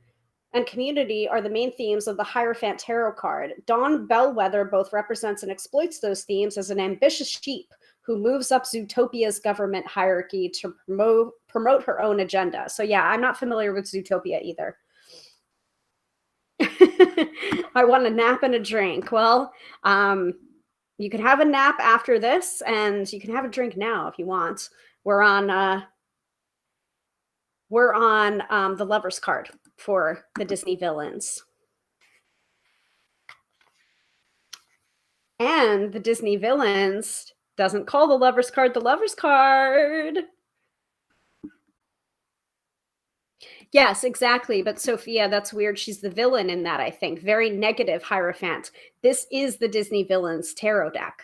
and community are the main themes of the Hierophant tarot card. Dawn Bellwether both represents and exploits those themes as an ambitious sheep who moves up Zootopia's government hierarchy to promote her own agenda. So yeah, I'm not familiar with Zootopia either. I want a nap and a drink. Well, you can have a nap after this, and you can have a drink now if you want. We're on the Lover's card for the Disney villains. And the Disney villains doesn't call the Lover's card the Lover's card. Yes, exactly. But Sophia, that's weird. She's the villain in that, I think. Very negative Hierophant. This is the Disney villains tarot deck.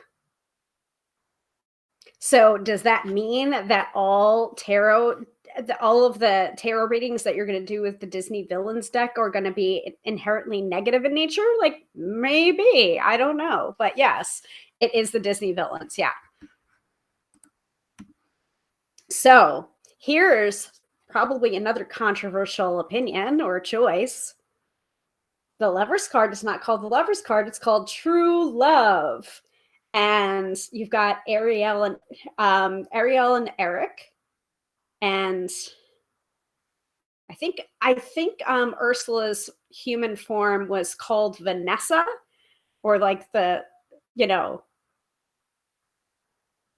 So does that mean that all of the tarot readings that you're going to do with the Disney villains deck are going to be inherently negative in nature? Like, maybe. I don't know. But yes, it is the Disney villains. Yeah. So here's probably another controversial opinion or choice. The Lover's card is not called the Lover's card. It's called True Love. And you've got Ariel and Eric. And I think Ursula's human form was called Vanessa, or like the, you know,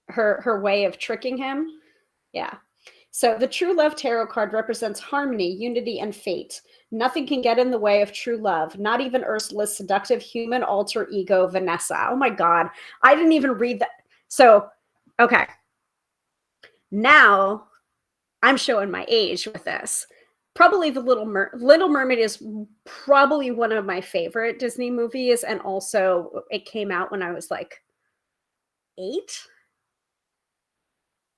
her way of tricking him. Yeah. So the true love tarot card represents harmony, unity, and fate. Nothing can get in the way of true love, not even Ursula's seductive human alter ego, Vanessa. Oh my God. I didn't even read that. So, okay. Now I'm showing my age with this. Probably the Little Mermaid is probably one of my favorite Disney movies, and also it came out when I was like 8.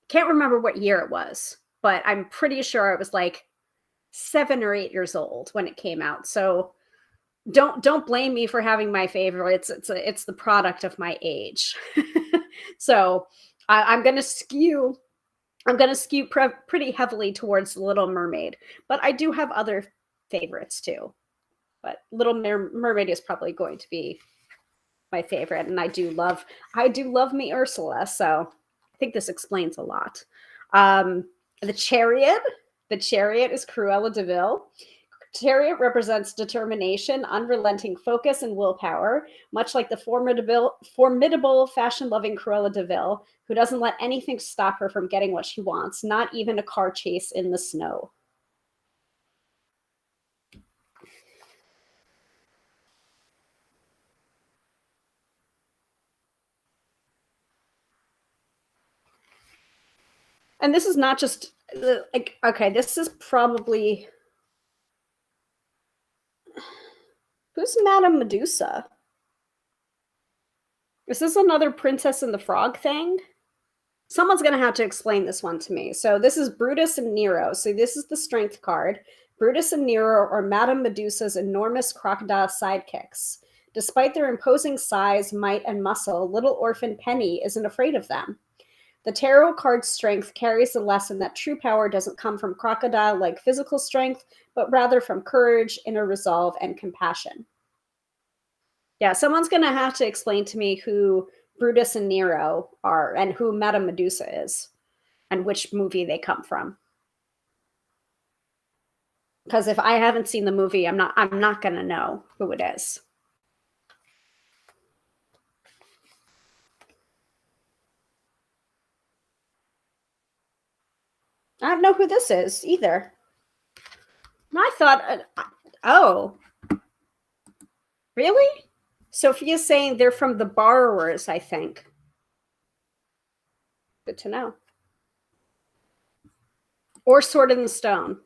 Can't remember what year it was, but I'm pretty sure I was like 7 or 8 years old when it came out. So don't blame me for having my favorites. It's the product of my age. So I'm gonna skew pretty heavily towards the Little Mermaid, but I do have other favorites too. But Little Mermaid is probably going to be my favorite, and I do love me Ursula. So I think this explains a lot. The Chariot is Cruella de Vil. Chariot represents determination, unrelenting focus, and willpower, much like the formidable fashion-loving Cruella de Vil, who doesn't let anything stop her from getting what she wants, not even a car chase in the snow. And this is not just like, okay, this is probably, who's Madame Medusa? Is this another Princess and the Frog thing? Someone's going to have to explain this one to me. So this is Brutus and Nero. So this is the strength card. Brutus and Nero are Madame Medusa's enormous crocodile sidekicks. Despite their imposing size, might, and muscle, little orphan Penny isn't afraid of them. The tarot card's strength carries the lesson that true power doesn't come from crocodile-like physical strength, but rather from courage, inner resolve, and compassion. Yeah, someone's going to have to explain to me who Brutus and Nero are and who Madame Medusa is and which movie they come from. Because if I haven't seen the movie, I'm not going to know who it is. I don't know who this is either. I thought, oh, really? Sophia's saying they're from the borrowers, I think. Good to know. Or Sword in the Stone.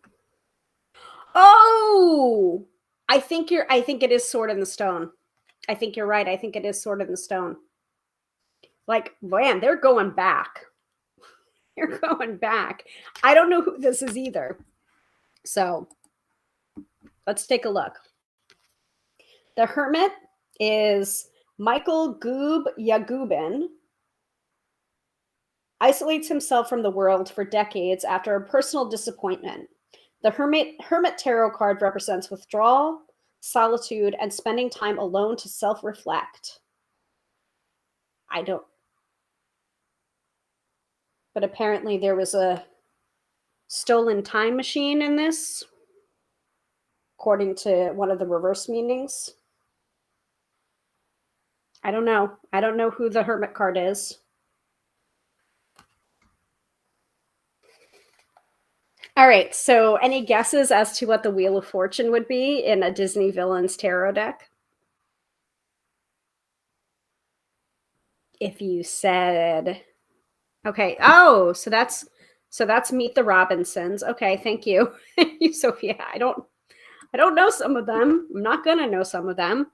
Oh, I think it is Sword in the Stone. I think you're right. I think it is Sword in the Stone. Like, man, they're going back. They're going back. I don't know who this is either. So let's take a look. The Hermit is Michael Goob Yagubin. Isolates himself from the world for decades after a personal disappointment. The Hermit Tarot card represents withdrawal, solitude, and spending time alone to self-reflect. But apparently there was a stolen time machine in this, according to one of the reverse meanings. I don't know. I don't know who the Hermit card is. All right, so any guesses as to what the Wheel of Fortune would be in a Disney Villains tarot deck? If you said, okay, oh, so that's Meet the Robinsons. Okay, thank you. Thank you, Sophia. I don't know some of them. I'm not gonna know some of them,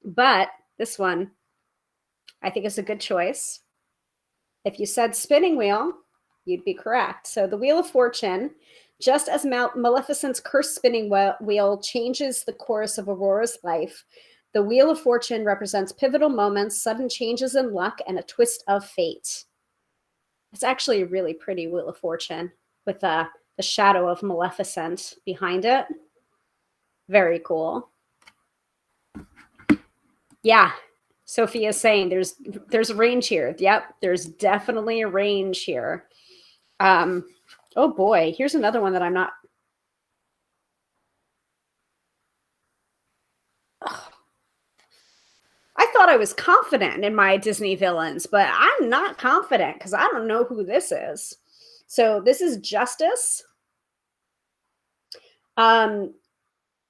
but this one I think is a good choice. If you said spinning wheel, you'd be correct. So the Wheel of Fortune, just as Maleficent's cursed spinning wheel changes the course of Aurora's life, the Wheel of Fortune represents pivotal moments, sudden changes in luck, and a twist of fate. It's actually a really pretty Wheel of Fortune with the shadow of Maleficent behind it. Very cool. Yeah, Sophia is saying there's a range here. Yep, there's definitely a range here. Oh boy, here's another one that I'm not. Ugh. I thought I was confident in my Disney villains, but I'm not confident because I don't know who this is. So this is Justice. Um,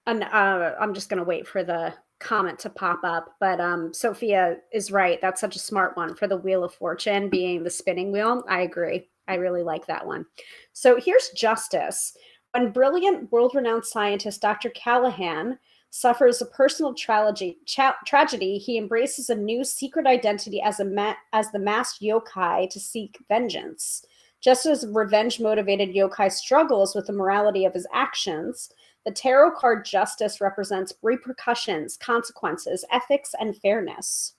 and I'm just gonna wait for the comment to pop up. But Sophia is right. That's such a smart one for the Wheel of Fortune being the spinning wheel. I agree. I really like that one. So here's Justice. When brilliant, world-renowned scientist Dr. Callahan suffers a personal tragedy, he embraces a new secret identity as as the masked yokai to seek vengeance. Just as revenge-motivated yokai struggles with the morality of his actions, the tarot card Justice represents repercussions, consequences, ethics, and fairness.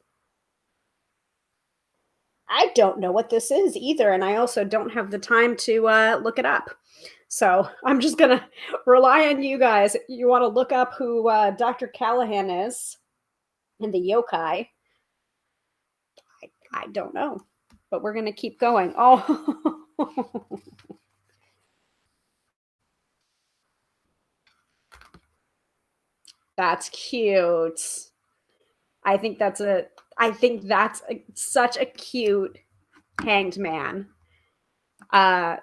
I don't know what this is either, and I also don't have the time to look it up. So I'm just going to rely on you guys. You want to look up who Dr. Callahan is and the yokai. I don't know, but we're going to keep going. Oh, that's cute. I think that's a such a cute hanged man.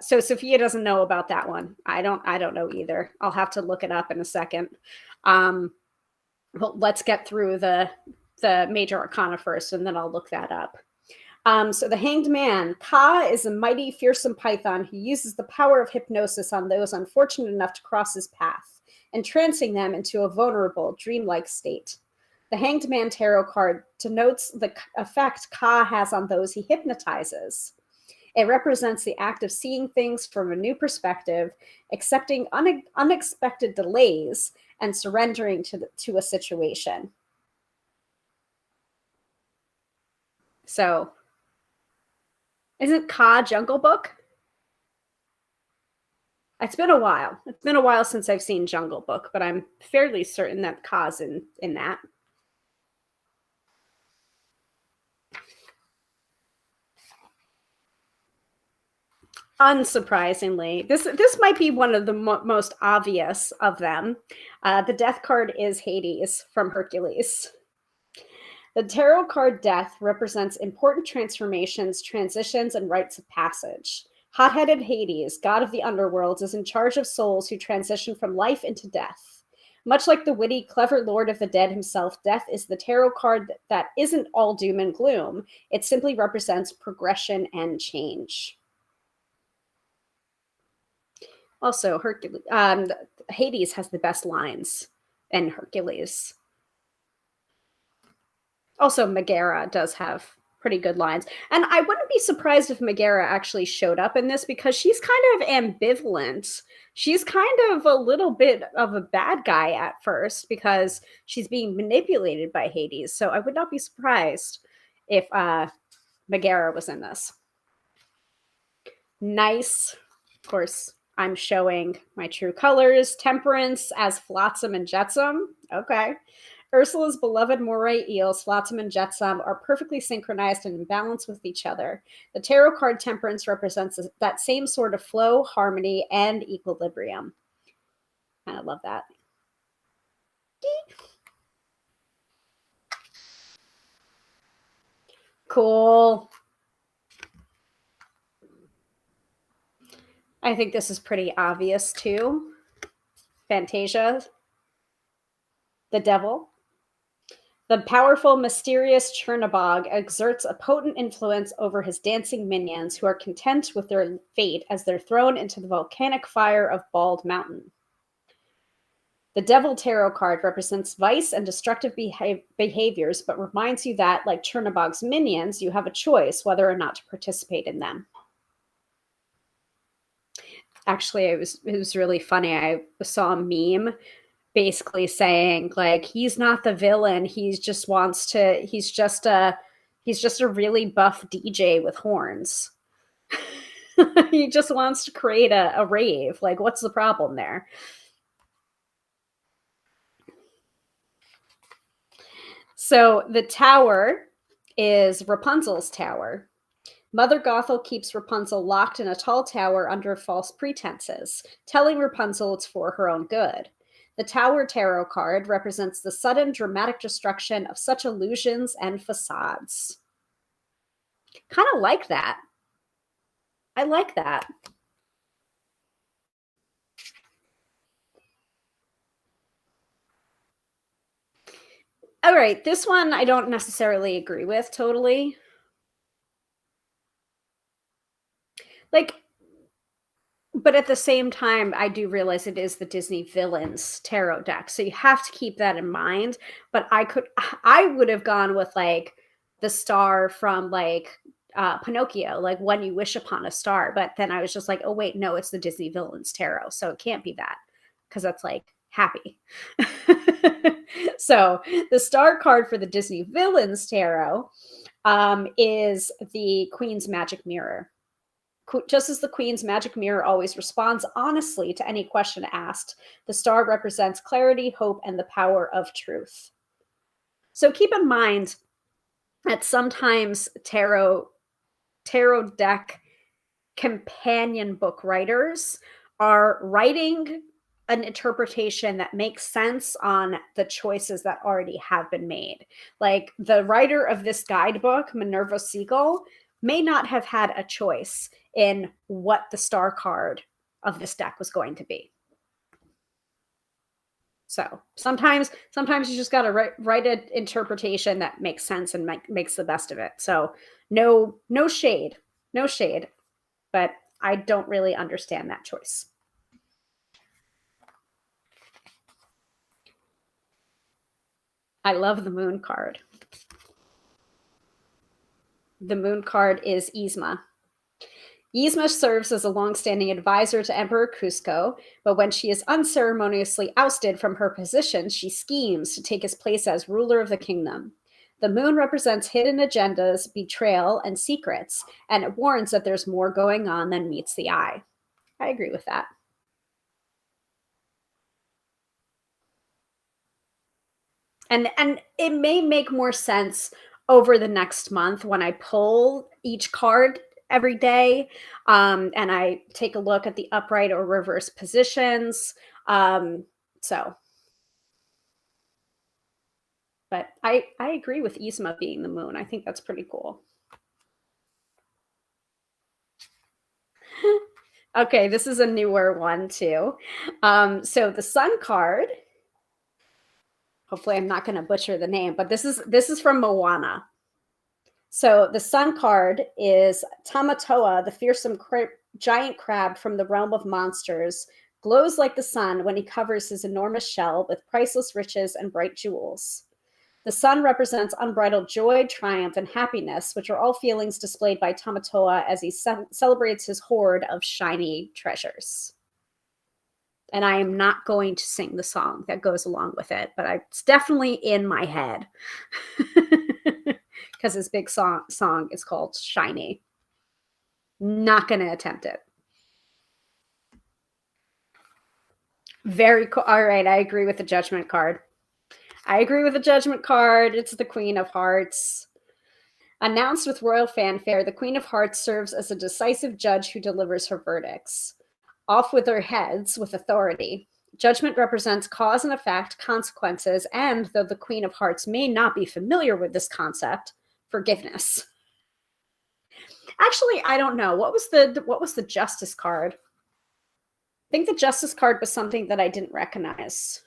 So Sophia doesn't know about that one. I don't know either. I'll have to look it up in a second. But let's get through the major arcana first, and then I'll look that up. So the Hanged Man, Ka is a mighty, fearsome python who uses the power of hypnosis on those unfortunate enough to cross his path, entrancing them into a vulnerable, dreamlike state. The Hanged Man tarot card denotes the effect Ka has on those he hypnotizes. It represents the act of seeing things from a new perspective, accepting unexpected delays, and surrendering to a situation. So, isn't Ka Jungle Book? It's been a while. It's been a while since I've seen Jungle Book, but I'm fairly certain that Ka's in that. Unsurprisingly, this might be one of the most obvious of them. The death card is Hades from Hercules. The tarot card Death represents important transformations, transitions, and rites of passage. Hot-headed Hades, god of the underworld, is in charge of souls who transition from life into death. Much like the witty, clever Lord of the Dead himself, Death is the tarot card that isn't all doom and gloom. It simply represents progression and change. Also, Hades has the best lines in Hercules. Also, Megara does have pretty good lines. And I wouldn't be surprised if Megara actually showed up in this because she's kind of ambivalent. She's kind of a little bit of a bad guy at first because she's being manipulated by Hades. So I would not be surprised if Megara was in this. Nice. Of course, I'm showing my true colors. Temperance as Flotsam and Jetsam. Okay. Ursula's beloved moray eels, Flotsam and Jetsam, are perfectly synchronized and in balance with each other. The tarot card Temperance represents that same sort of flow, harmony, and equilibrium. I love that. Cool. I think this is pretty obvious too. Fantasia, the devil. The powerful, mysterious Chernabog exerts a potent influence over his dancing minions, who are content with their fate as they're thrown into the volcanic fire of Bald Mountain. The Devil Tarot card represents vice and destructive behaviors, but reminds you that, like Chernabog's minions, you have a choice whether or not to participate in them. Actually, it was really funny. I saw a meme basically saying like he's not the villain, he's just a really buff DJ with horns. He just wants to create a rave. Like, what's the problem there? So the tower is Rapunzel's tower. Mother Gothel keeps Rapunzel locked in a tall tower under false pretenses, telling Rapunzel it's for her own good. The Tower Tarot card represents the sudden dramatic destruction of such illusions and facades. Kind of like that. I like that. All right, this one I don't necessarily agree with totally. Like, but at the same time, I do realize it is the Disney Villains tarot deck. So you have to keep that in mind. But I would have gone with like the star from like Pinocchio, like When You Wish Upon a Star. But then I was just like, oh, wait, no, it's the Disney Villains tarot. So it can't be that because that's like happy. So the star card for the Disney Villains tarot is the Queen's Magic Mirror. Just as the Queen's magic mirror always responds honestly to any question asked, the star represents clarity, hope, and the power of truth. So keep in mind that sometimes tarot deck companion book writers are writing an interpretation that makes sense on the choices that already have been made. Like the writer of this guidebook, Minerva Siegel, may not have had a choice in what the star card of this deck was going to be. So sometimes you just got to write an interpretation that makes sense and makes the best of it. So no shade, but I don't really understand that choice. I love the moon card. The moon card is Yzma. Yzma serves as a long-standing advisor to Emperor Cusco, but when she is unceremoniously ousted from her position, she schemes to take his place as ruler of the kingdom. The moon represents hidden agendas, betrayal, and secrets, and it warns that there's more going on than meets the eye. I agree with that. And it may make more sense over the next month when I pull each card every day and I take a look at the upright or reverse positions. So, but I agree with Yzma being the moon. I think that's pretty cool. Okay, this is a newer one too. So the sun card, hopefully I'm not going to butcher the name, but this is from Moana. So the sun card is Tamatoa, the fearsome giant crab from the realm of monsters, glows like the sun when he covers his enormous shell with priceless riches and bright jewels. The sun represents unbridled joy, triumph, and happiness, which are all feelings displayed by Tamatoa as he celebrates his hoard of shiny treasures. And I am not going to sing the song that goes along with it, but it's definitely in my head. Because his big song is called Shiny. Not going to attempt it. Very cool. All right, I agree with the Judgment card. It's the Queen of Hearts. Announced with royal fanfare, the Queen of Hearts serves as a decisive judge who delivers her verdicts. Off with their heads with authority. Judgment represents cause and effect, consequences, and though the Queen of Hearts may not be familiar with this concept, forgiveness. Actually, I don't know. What was the Justice card? I think the Justice card was something that I didn't recognize.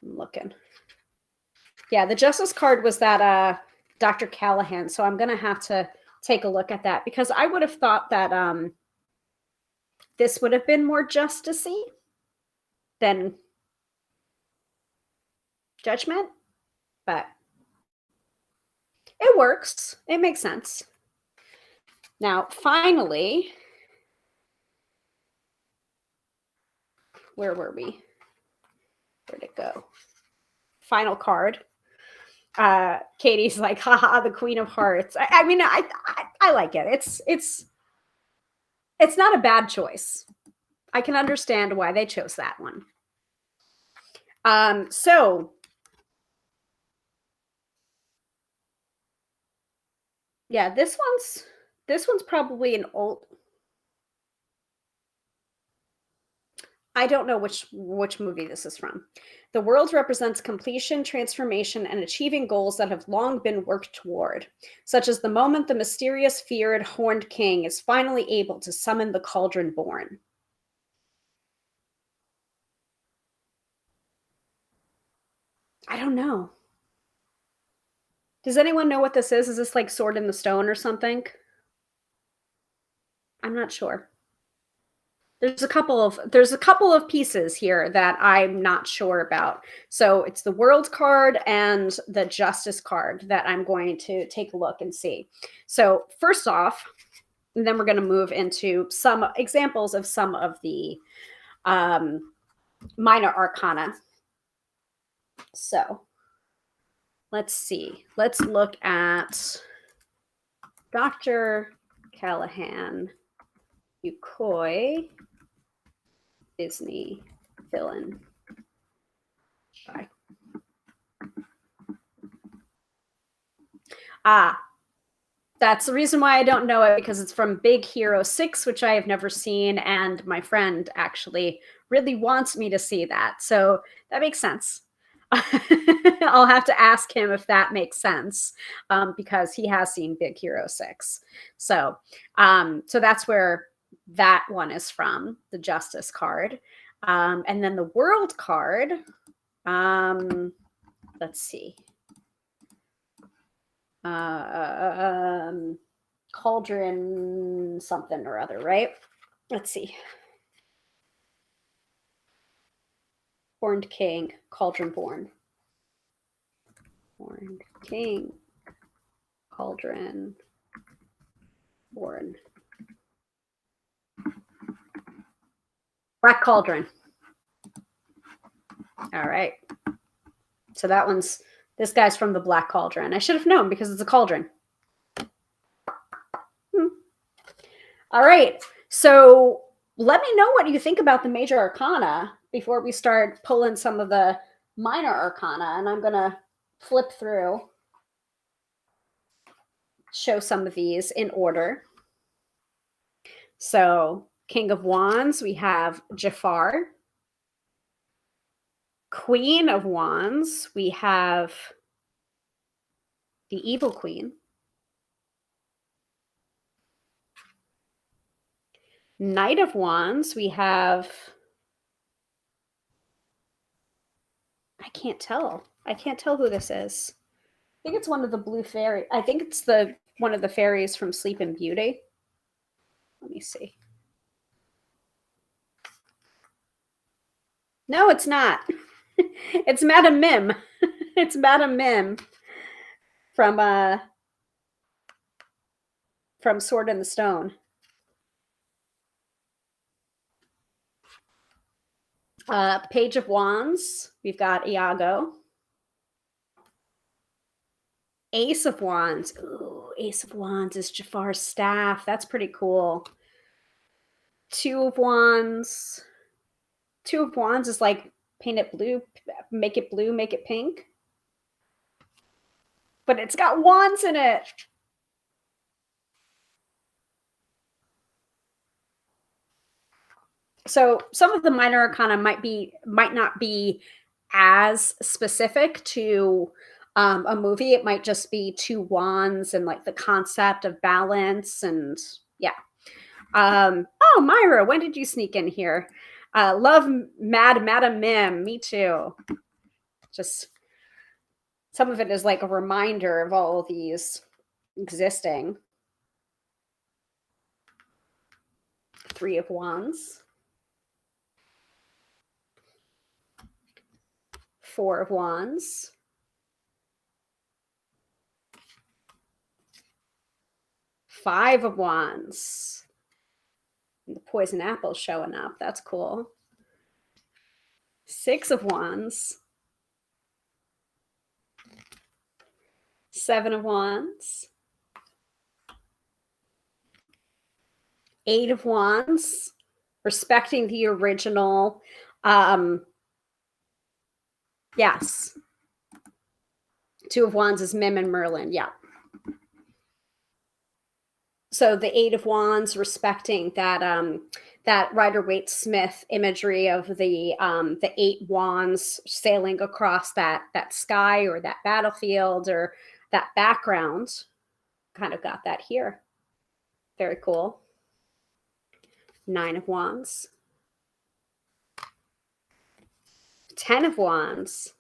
I'm looking. Yeah, the Justice card was that Dr. Callahan. So I'm going to have to take a look at that because I would have thought that this would have been more justicey than Judgment, but it works. It makes sense. Now, finally, where were we? Where'd it go? Final card. Katie's like, haha, the Queen of Hearts. I mean, I like it. It's not a bad choice. I can understand why they chose that one. So Yeah, this one's probably an old. I don't know which movie this is from. The world represents completion, transformation, and achieving goals that have long been worked toward, such as the moment the mysterious, feared, horned king is finally able to summon the cauldron born. I don't know. Does anyone know what this is? Is this like Sword in the Stone or something? I'm not sure. There's a couple of pieces here that I'm not sure about. So it's the world card and the justice card that I'm going to take a look and see. So first off, and then we're going to move into some examples of some of the minor arcana. So let's see. Let's look at Dr. Callahan, Yukoi, Disney villain. Bye. That's the reason why I don't know it, because it's from Big Hero 6, which I have never seen, and my friend actually really wants me to see that. So that makes sense. I'll have to ask him if that makes sense, because he has seen Big Hero 6. So that's where that one is from, the Justice card. And then the World card, let's see. Cauldron something or other, right? Let's see. Horned King, Cauldron born. Horned King, Cauldron born. Black Cauldron. All right. So this guy's from the Black Cauldron. I should have known because it's a cauldron. All right. So let me know what you think about the major arcana before we start pulling some of the minor arcana. And I'm going to flip through, show some of these in order. So King of Wands, we have Jafar. Queen of Wands, we have the Evil Queen. Knight of Wands, we have, I can't tell who this is. I think it's one of the blue fairy. I think it's one of the fairies from Sleeping Beauty. Let me see. No, it's not. It's Madame Mim. It's Madame Mim from Sword in the Stone. Page of Wands, we've got Iago. Ace of Wands. Ooh, Ace of Wands is Jafar's staff. That's pretty cool. Two of Wands. Two of Wands is like paint it blue, make it pink. But it's got wands in it. So some of the minor arcana might not be as specific to a movie. It might just be two wands and like the concept of balance and yeah. Oh, Myra, when did you sneak in here? Love Madam Mim. Me too. Just some of it is like a reminder of all of these existing. Three of Wands. Four of Wands. Five of Wands. And the poison apple showing up. That's cool. Six of Wands. Seven of Wands. Eight of Wands. Respecting the original. Yes. Two of Wands is Mim and Merlin. Yeah. So the Eight of Wands, respecting that that Rider-Waite-Smith imagery of the 8 wands sailing across that sky or that battlefield or that background. Kind of got that here. Very cool. 9 of Wands. 10 of Wands.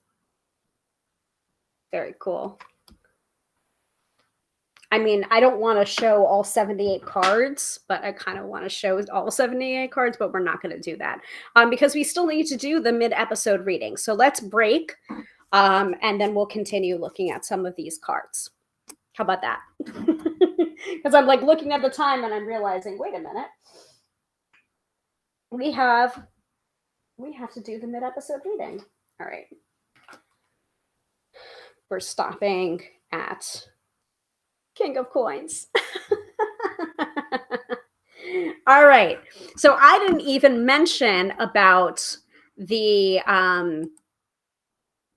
Very cool. I mean, I don't want to show all 78 cards, but I kind of want to show all 78 cards, but we're not going to do that because we still need to do the mid-episode reading. So let's break, and then we'll continue looking at some of these cards. How about that? Because I'm like looking at the time and I'm realizing, wait a minute. We have to do the mid-episode reading. All right. We're stopping at King of Coins. All right. So I didn't even mention about the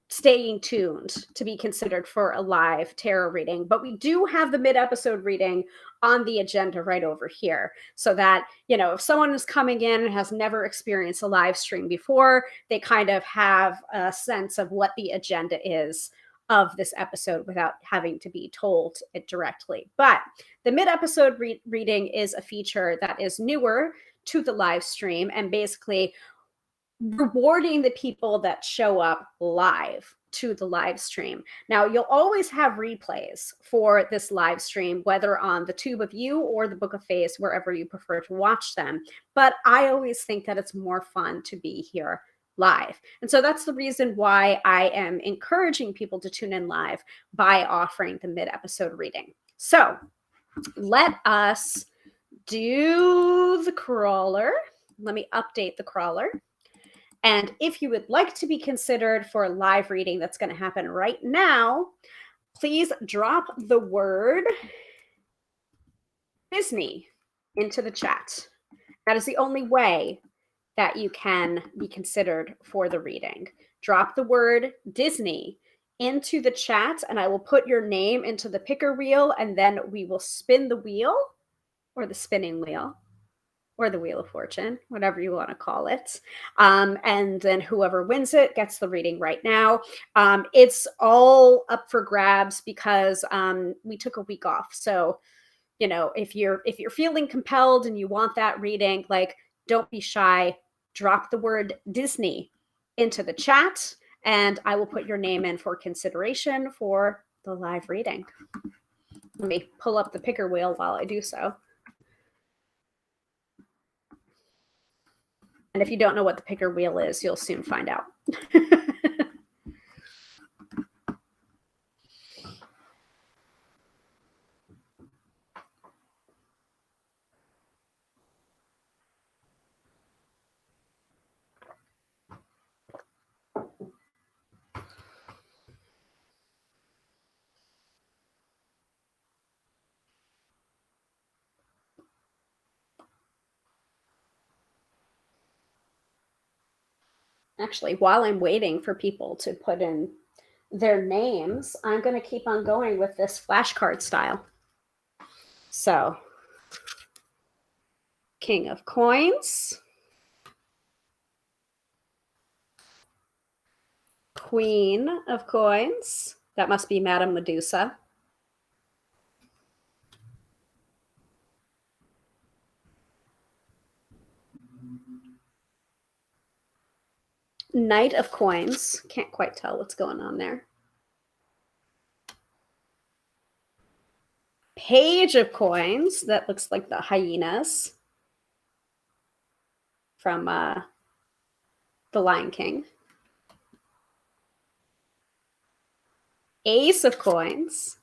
staying tuned to be considered for a live tarot reading, but we do have the mid-episode reading on the agenda right over here, so that, you know, if someone is coming in and has never experienced a live stream before, they kind of have a sense of what the agenda is of this episode without having to be told it directly. But the mid-episode reading is a feature that is newer to the live stream, and basically rewarding the people that show up live to the live stream. Now, you'll always have replays for this live stream, whether on the Tube of You or the Book of Face, wherever you prefer to watch them. But I always think that it's more fun to be here live. And so that's the reason why I am encouraging people to tune in live by offering the mid-episode reading. So let us do the crawler. Let me update the crawler. And if you would like to be considered for a live reading that's going to happen right now, please drop the word Disney into the chat. That is the only way that you can be considered for the reading. Drop the word Disney into the chat, and I will put your name into the picker wheel, and then we will spin the wheel, or the spinning wheel, or the Wheel of Fortune, whatever you want to call it. And then whoever wins it gets the reading right now. It's all up for grabs because we took a week off. So, you know, if you're feeling compelled and you want that reading, like, don't be shy. Drop the word Disney into the chat, and I will put your name in for consideration for the live reading. Let me pull up the picker wheel while I do so. And if you don't know what the picker wheel is, you'll soon find out. Actually, while I'm waiting for people to put in their names, I'm going to keep on going with this flashcard style. So, King of Coins, Queen of Coins, that must be Madame Medusa, Knight of Coins, can't quite tell what's going on there, Page of Coins, that looks like the hyenas from The Lion King, Ace of Coins.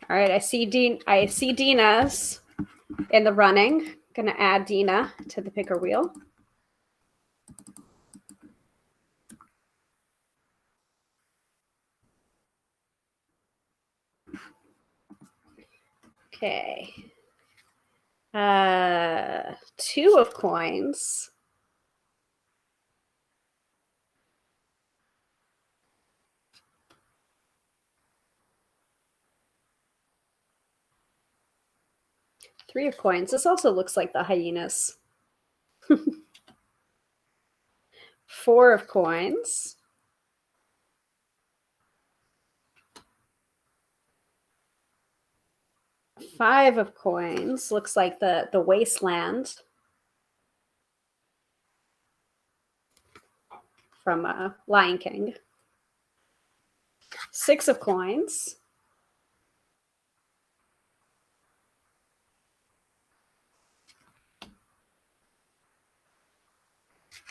All right, I see Dina's in the running. Gonna add Dina to the picker wheel. Okay. 2 of Coins. 3 of coins. This also looks like the hyenas. 4 of coins. 5 of coins. Looks like the wasteland from Lion King. 6 of coins.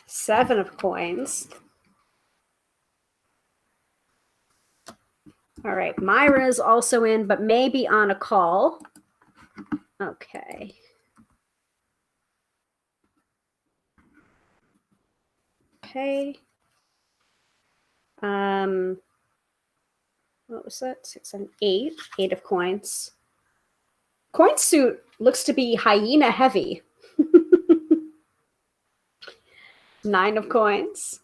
7 of coins. All right, Myra is also in, but maybe on a call. Okay. Okay. What was that? 6, 7, 8. 8 of coins. Coin suit looks to be hyena heavy. 9 of coins.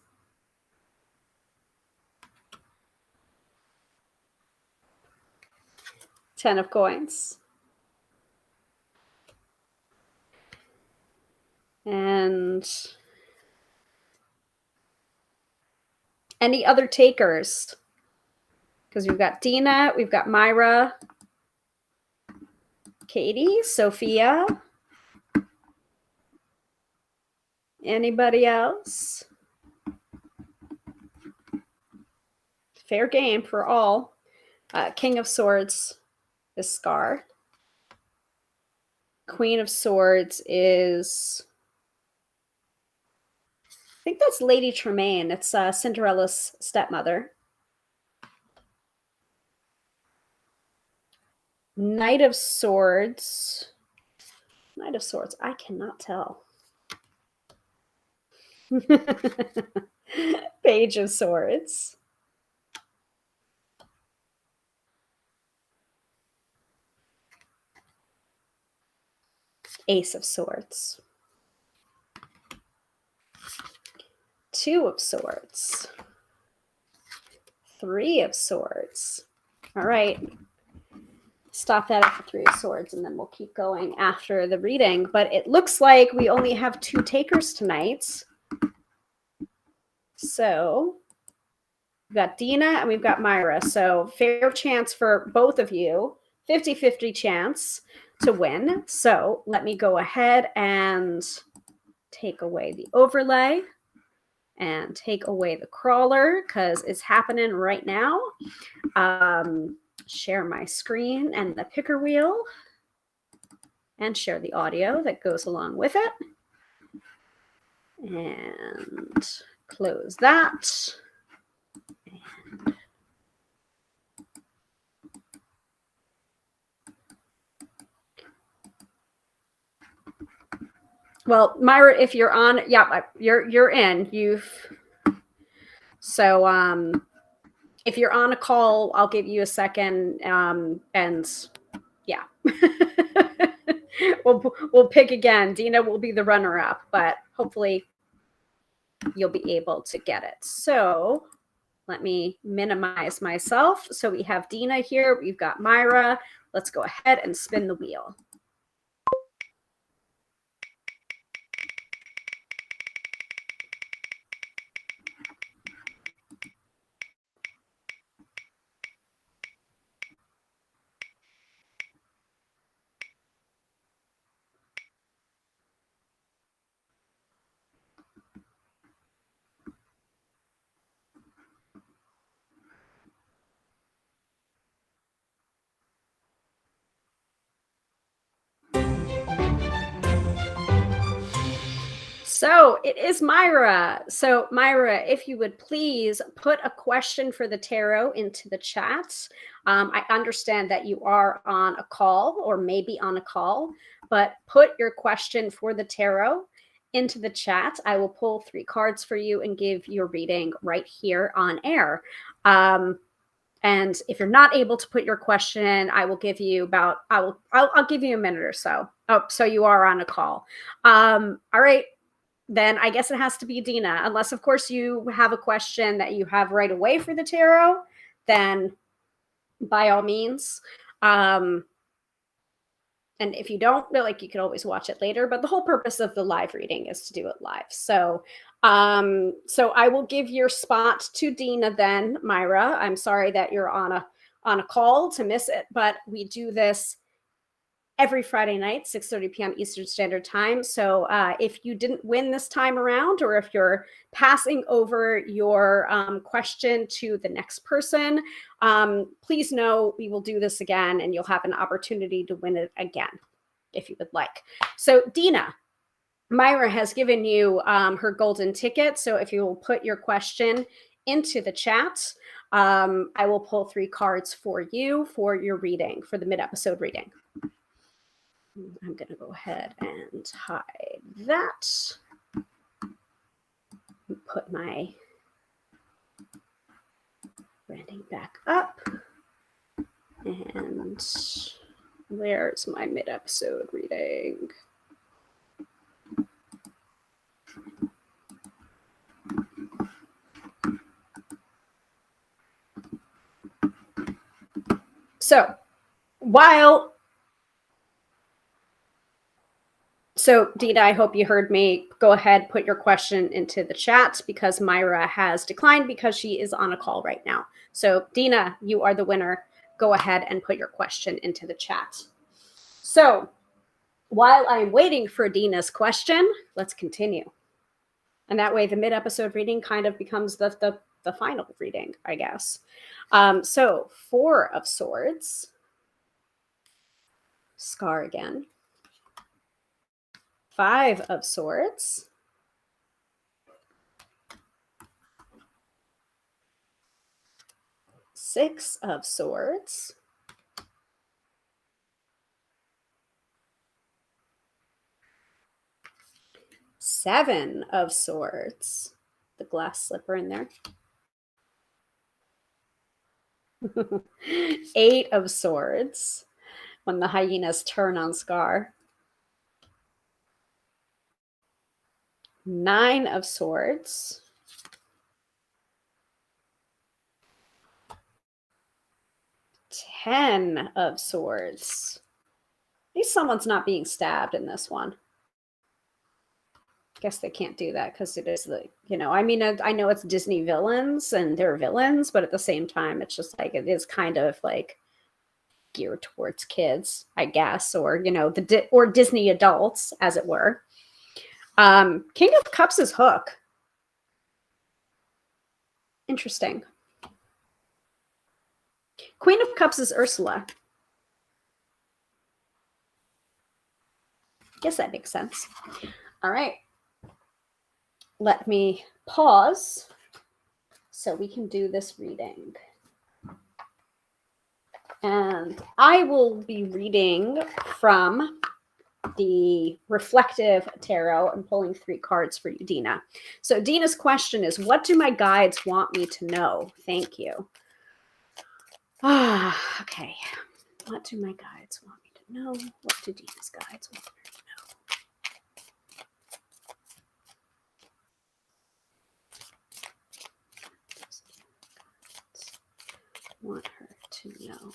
10 of coins. And any other takers? Because we've got Dina, we've got Myra, Katie, Sophia. Anybody else? Fair game for all. King of Swords is Scar. Queen of Swords is, I think that's Lady Tremaine. It's Cinderella's stepmother. Knight of Swords. Knight of Swords. I cannot tell. Page of Swords. Ace of Swords. 2 of Swords. 3 of Swords. All right. Stop that at the 3 of Swords, and then we'll keep going after the reading. But it looks like we only have 2 takers tonight. So we've got Dina and we've got Myra. So fair chance for both of you. 50-50 chance to win. So let me go ahead and take away the overlay and take away the crawler because it's happening right now. Share my screen and the picker wheel and share the audio that goes along with it. And close that. And well, Myra, if you're on, yeah, you're in. So if you're on a call, I'll give you a second, and yeah. we'll pick again. Dina will be the runner-up, but hopefully you'll be able to get it. So let me minimize myself. So we have Dina here. We've got Myra. Let's go ahead and spin the wheel. So it is Myra. So Myra, if you would please put a question for the tarot into the chat. I understand that you are on a call or maybe on a call, but put your question for the tarot into the chat. I will pull 3 cards for you and give your reading right here on air. And if you're not able to put your question in, I will give you I'll give you a minute or so. Oh, so you are on a call. All right. Then I guess it has to be Dina, unless, of course, you have a question that you have right away for the tarot, then by all means. And if you don't, like, you can always watch it later. But the whole purpose of the live reading is to do it live. So, so I will give your spot to Dina then, Myra. I'm sorry that you're on a call to miss it, but we do this every Friday night, 6:30 p.m. Eastern Standard Time. So if you didn't win this time around, or if you're passing over your question to the next person, please know we will do this again, and you'll have an opportunity to win it again if you would like. So Dina, Myra has given you her golden ticket. So if you will put your question into the chat, I will pull 3 cards for you for your reading, for the mid-episode reading. I'm going to go ahead and hide that. Put my branding back up. And where's my mid-episode reading? So Dina, I hope you heard me. Go ahead, put your question into the chat, because Myra has declined because she is on a call right now. So Dina, you are the winner. Go ahead and put your question into the chat. So while I'm waiting for Dina's question, let's continue. And that way the mid-episode reading kind of becomes the final reading, I guess. So 4 of Swords. Scar again. 5 of Swords. 6 of Swords. 7 of Swords. The glass slipper in there. 8 of Swords. When the hyenas turn on Scar. 9 of Swords. 10 of Swords. At least someone's not being stabbed in this one. Guess they can't do that because it is the, I mean, I know it's Disney villains and they're villains, but at the same time, it's just like, it is kind of like geared towards kids, I guess, or, or Disney adults, as it were. King of Cups is Hook. Interesting. Queen of Cups is Ursula. Guess that makes sense. All right. Let me pause so we can do this reading. And I will be reading from the Reflective Tarot and pulling 3 cards for you, Dina. So Dina's question is, what do my guides want me to know? Thank you. Okay. What do my guides want me to know? What do Dina's guides want me to know? Want her to know.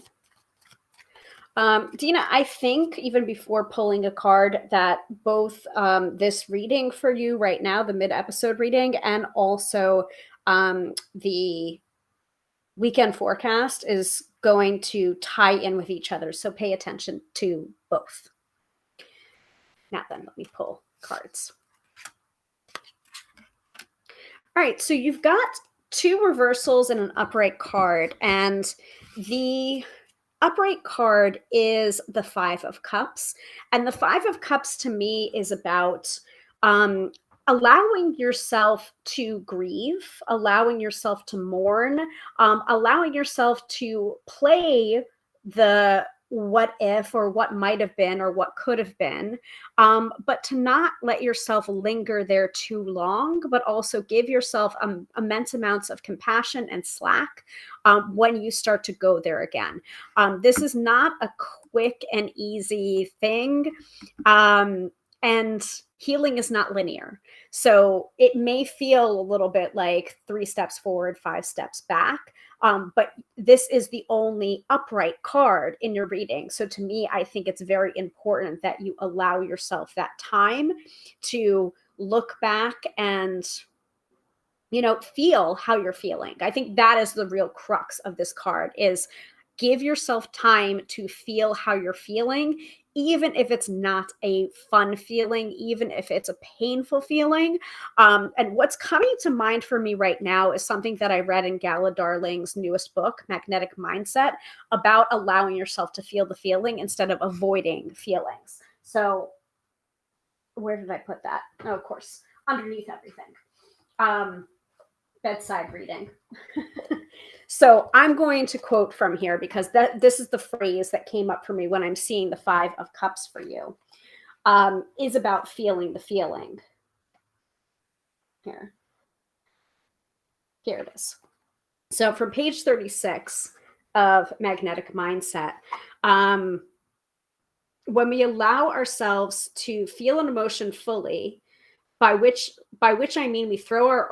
Dina, I think even before pulling a card that both this reading for you right now, the mid-episode reading, and also the weekend forecast is going to tie in with each other. So pay attention to both. Now then, let me pull cards. All right, so you've got 2 reversals and an upright card, and the upright card is the 5 of Cups, and the 5 of Cups to me is about allowing yourself to grieve, allowing yourself to mourn, allowing yourself to play the what if, or what might have been, or what could have been, but to not let yourself linger there too long, but also give yourself immense amounts of compassion and slack when you start to go there again. This is not a quick and easy thing, and healing is not linear. So it may feel a little bit like 3 steps forward, 5 steps back. But this is the only upright card in your reading. So to me, I think it's very important that you allow yourself that time to look back and feel how you're feeling. I think that is the real crux of this card is give yourself time to feel how you're feeling, even if it's not a fun feeling, even if it's a painful feeling. And what's coming to mind for me right now is something that I read in Gala Darling's newest book, Magnetic Mindset, about allowing yourself to feel the feeling instead of avoiding feelings. So where did I put that? Oh, of course, underneath everything. Bedside reading. So I'm going to quote from here because this is the phrase that came up for me when I'm seeing the 5 of Cups for you, is about feeling the feeling. Here it is. So from page 36 of Magnetic Mindset, when we allow ourselves to feel an emotion fully, by which I mean we throw our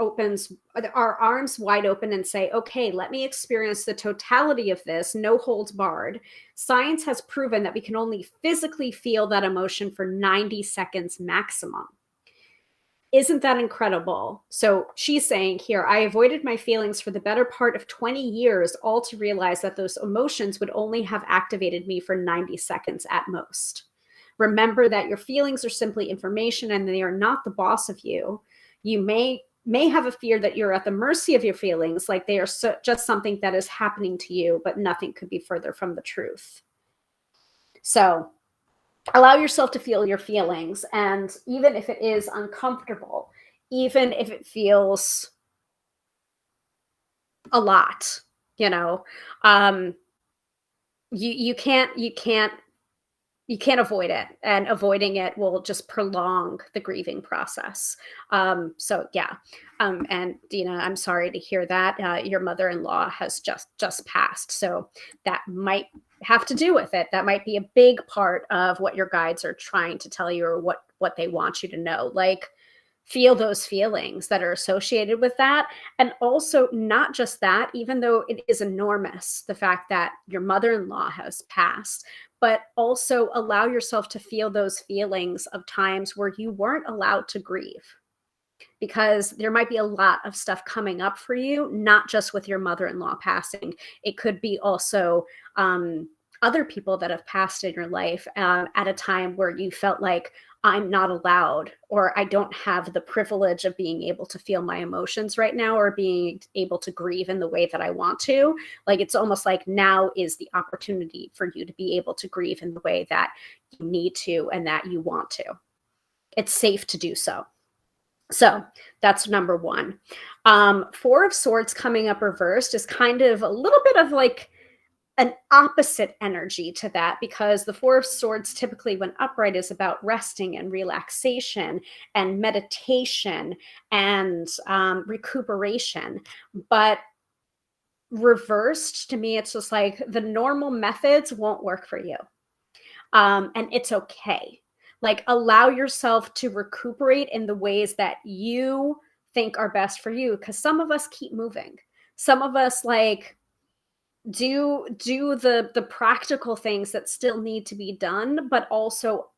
arms wide open and say, okay, let me experience the totality of this, no holds barred. Science has proven that we can only physically feel that emotion for 90 seconds maximum. Isn't that incredible? So she's saying here, I avoided my feelings for the better part of 20 years, all to realize that those emotions would only have activated me for 90 seconds at most. Remember that your feelings are simply information and they are not the boss of you. You may have a fear that you're at the mercy of your feelings, like they are just something that is happening to you, but nothing could be further from the truth. So allow yourself to feel your feelings. And even if it is uncomfortable, even if it feels a lot, you can't avoid it, and avoiding it will just prolong the grieving process. So yeah. And Dina, I'm sorry to hear that. Your mother-in-law has just passed. So that might have to do with it. That might be a big part of what your guides are trying to tell you, or what they want you to know. Like, feel those feelings that are associated with that. And also, not just that, even though it is enormous, the fact that your mother-in-law has passed, but also allow yourself to feel those feelings of times where you weren't allowed to grieve, because there might be a lot of stuff coming up for you, not just with your mother-in-law passing. It could be also other people that have passed in your life at a time where you felt like, I'm not allowed, or I don't have the privilege of being able to feel my emotions right now, or being able to grieve in the way that I want to. Like, it's almost like now is the opportunity for you to be able to grieve in the way that you need to and that you want to. It's safe to do so. So that's number 1. 4 of Swords coming up reversed is kind of a little bit of like an opposite energy to that, because the 4 of Swords typically when upright is about resting and relaxation and meditation and recuperation. But reversed, to me, it's just like the normal methods won't work for you. And it's okay. Like, allow yourself to recuperate in the ways that you think are best for you, because some of us keep moving. Some of us like do the practical things that still need to be done, but also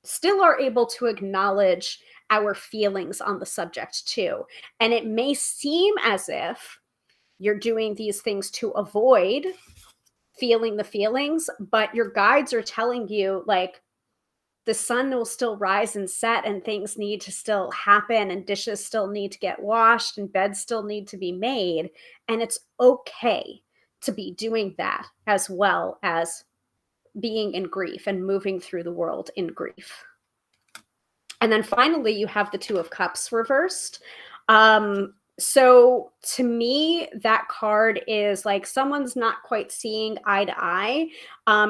still are able to acknowledge our feelings on the subject too. And it may seem as if you're doing these things to avoid feeling the feelings, but your guides are telling you, like, the sun will still rise and set, and things need to still happen, and dishes still need to get washed, and beds still need to be made. And it's okay to be doing that, as well as being in grief and moving through the world in grief. And then finally, you have the 2 of Cups reversed. So to me, that card is like someone's not quite seeing eye to eye.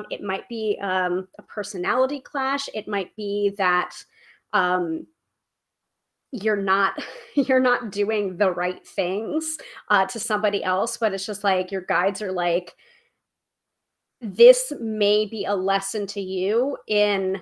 It might be a personality clash. It might be that you're not doing the right things to somebody else, but it's just like your guides are like, this may be a lesson to you in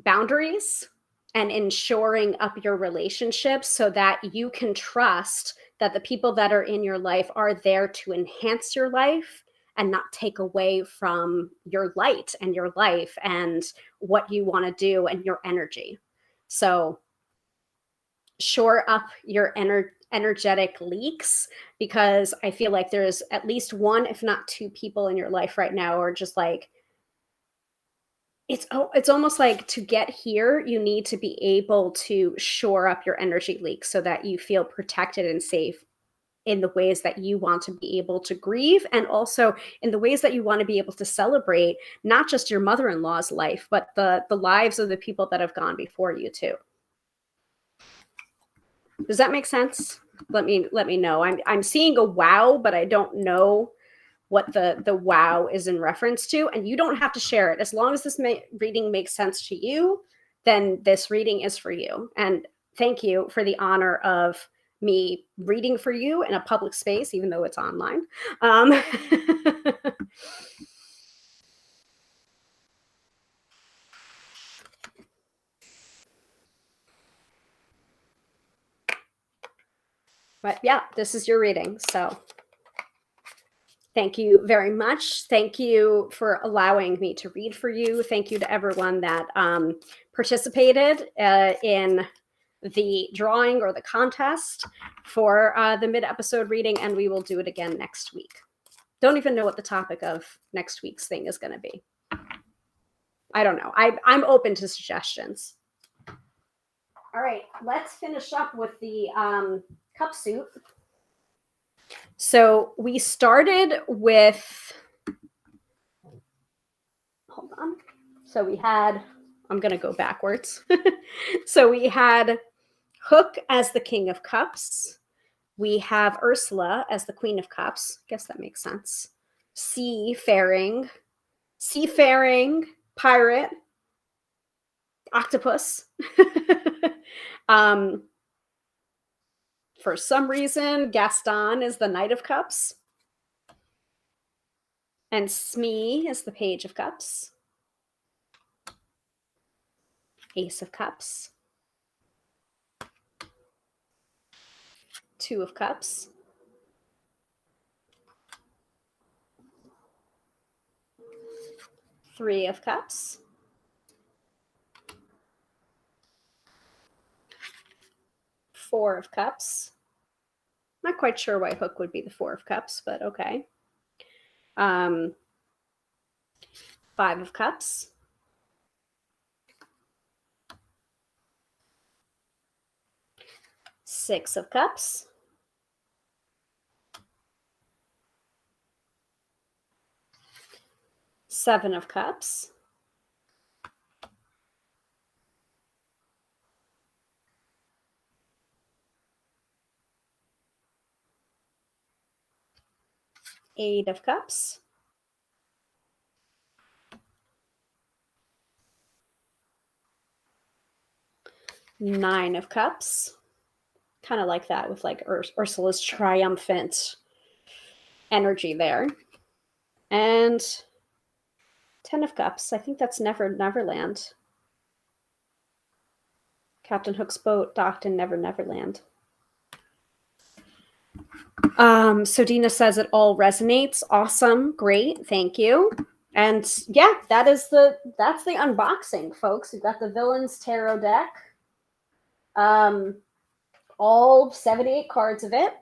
boundaries and in shoring up your relationships so that you can trust that the people that are in your life are there to enhance your life and not take away from your light and your life and what you want to do and your energy. So shore up your energetic leaks, because I feel like there's at least one, if not two people in your life right now are just like, it's almost like to get here, you need to be able to shore up your energy leaks so that you feel protected and safe in the ways that you want to be able to grieve, and also in the ways that you want to be able to celebrate not just your mother-in-law's life, but the lives of the people that have gone before you too. Does that make sense? Let me know. I'm seeing a wow, but I don't know what the wow is in reference to, and you don't have to share it. As long as this reading makes sense to you, then this reading is for you. And thank you for the honor of me reading for you in a public space, even though it's online. But yeah, this is your reading. So thank you very much. Thank you for allowing me to read for you. Thank you to everyone that participated in the drawing or the contest for the mid-episode reading, and we will do it again next week. Don't even know what the topic of next week's thing is going to be. I don't know. I'm open to suggestions. All right, let's finish up with the cup suit. So we started with, hold on. So we had, I'm going to go backwards. So we had Hook as the King of Cups. We have Ursula as the Queen of Cups. I guess that makes sense. Seafaring, pirate, octopus. For some reason, Gaston is the Knight of Cups. And Smee is the Page of Cups. Ace of Cups. Two of Cups. Three of Cups. Four of Cups. Not quite sure why Hook would be the Four of Cups, but okay. Five of Cups. Six of Cups. Seven of Cups. Eight of Cups. Nine of Cups. Kind of like that with like Ursula's triumphant energy there. And 10 of Cups. I think that's Neverland. Captain Hook's boat docked in Neverland. So Dina says it all resonates. Awesome. Great. Thank you. And yeah, that's the unboxing, folks. We've got the Villains Tarot deck. All 78 cards of it,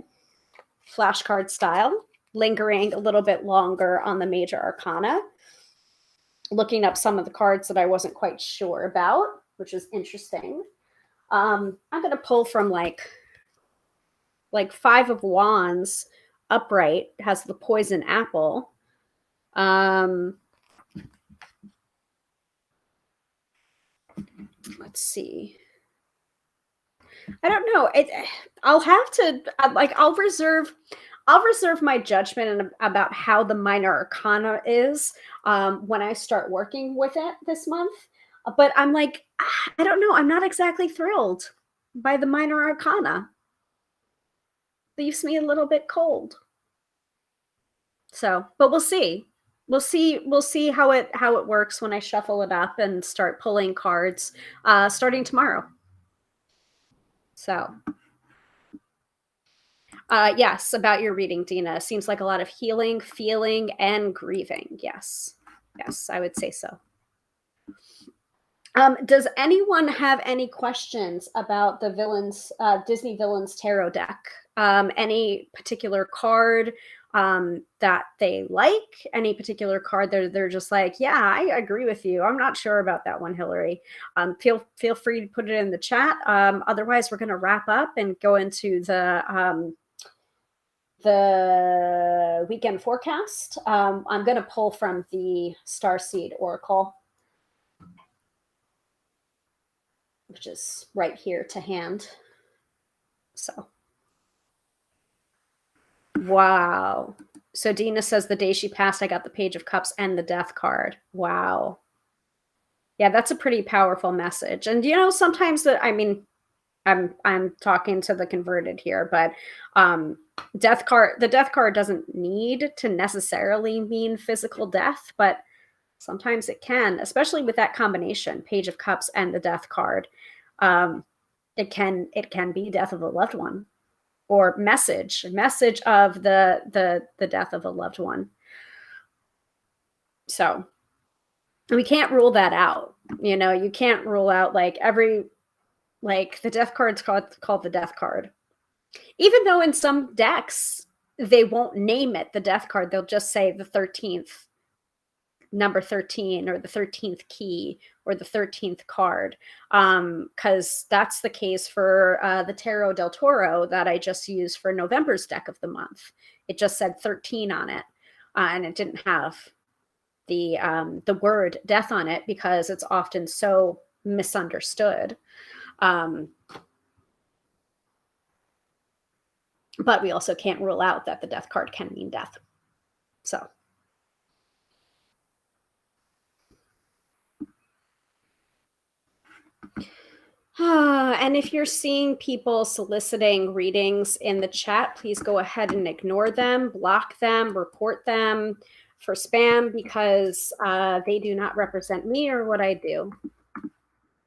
flashcard style, lingering a little bit longer on the major arcana, looking up some of the cards that I wasn't quite sure about, which is interesting. I'm going to pull from like Five of Wands upright, has the poison apple. Let's see. I don't know. I'll have to I'll reserve my judgment about how the minor arcana is when I start working with it this month. But I'm like, I don't know. I'm not exactly thrilled by the minor arcana. Leaves me a little bit cold. So, but we'll see. We'll see how it works when I shuffle it up and start pulling cards starting tomorrow. So, yes, about your reading, Dina. Seems like a lot of healing, feeling, and grieving. Yes. Yes, I would say so. Does anyone have any questions about the Disney Villains Tarot deck? Any particular card that they like? Any particular card they're just like, yeah, I agree with you. I'm not sure about that one, Hillary. Feel free to put it in the chat. Otherwise, we're going to wrap up and go into the weekend forecast. I'm going to pull from the Starseed Oracle, which is right here to hand. So, wow. So Dina says the day she passed, I got the Page of Cups and the Death card. Wow. Yeah, that's a pretty powerful message. And sometimes I'm talking to the converted here, but the Death card doesn't need to necessarily mean physical death, but sometimes it can, especially with that combination, Page of Cups and the Death card. It can be death of a loved one, or message of the death of a loved one. So we can't rule that out. You can't rule out like the death card's called the Death card. Even though in some decks they won't name it the Death card, they'll just say the 13th, number 13, or the 13th key, or the 13th card, because that's the case for the Tarot del Toro that I just used for November's deck of the month. It just said 13 on it, and it didn't have the word death on it because it's often so misunderstood. But we also can't rule out that the Death card can mean death. So. And if you're seeing people soliciting readings in the chat, please go ahead and ignore them, block them, report them for spam, because they do not represent me or what I do.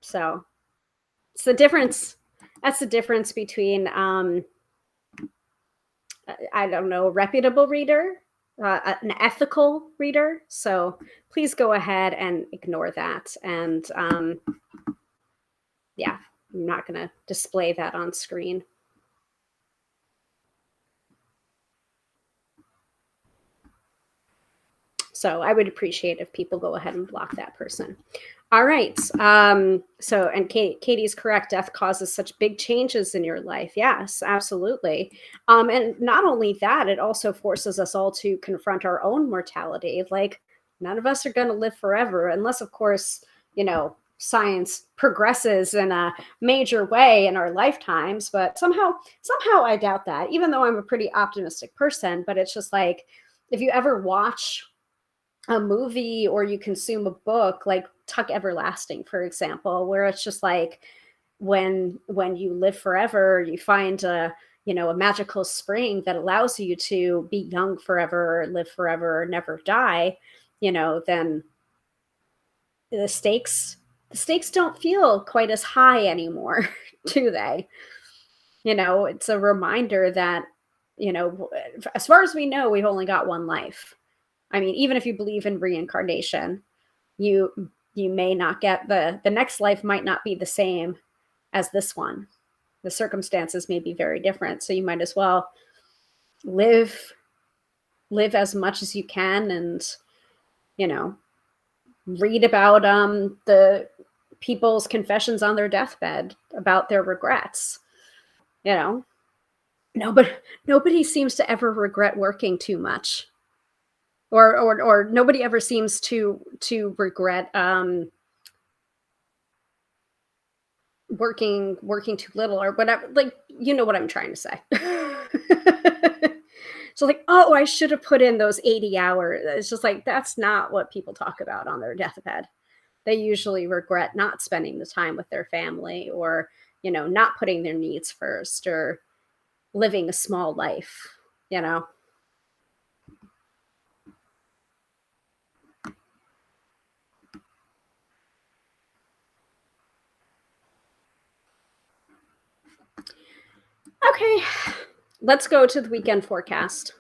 So it's the difference. That's the difference between, I don't know, a reputable reader, an ethical reader. So please go ahead and ignore that. And yeah, I'm not going to display that on screen. So I would appreciate if people go ahead and block that person. All right. So, and Katie's correct. Death causes such big changes in your life. Yes, absolutely. And not only that, it also forces us all to confront our own mortality. Like, none of us are going to live forever, unless, of course, science progresses in a major way in our lifetimes. But somehow I doubt that, even though I'm a pretty optimistic person. But it's just like, if you ever watch a movie or you consume a book like Tuck Everlasting, for example, where it's just like when you live forever, you find a magical spring that allows you to be young forever, or live forever, or never die, then the stakes don't feel quite as high anymore, do they? It's a reminder that, as far as we know, we've only got one life. I mean, even if you believe in reincarnation, you may not get the next life might not be the same as this one. The circumstances may be very different. So you might as well live as much as you can, and, read about the people's confessions on their deathbed about their regrets. Nobody seems to ever regret working too much. Or nobody ever seems to regret working too little or whatever. Like, what I'm trying to say. So like, oh, I should have put in those 80 hours. It's just like, that's not what people talk about on their deathbed. They usually regret not spending the time with their family, or, not putting their needs first, or living a small life, Okay, let's go to the weekend forecast.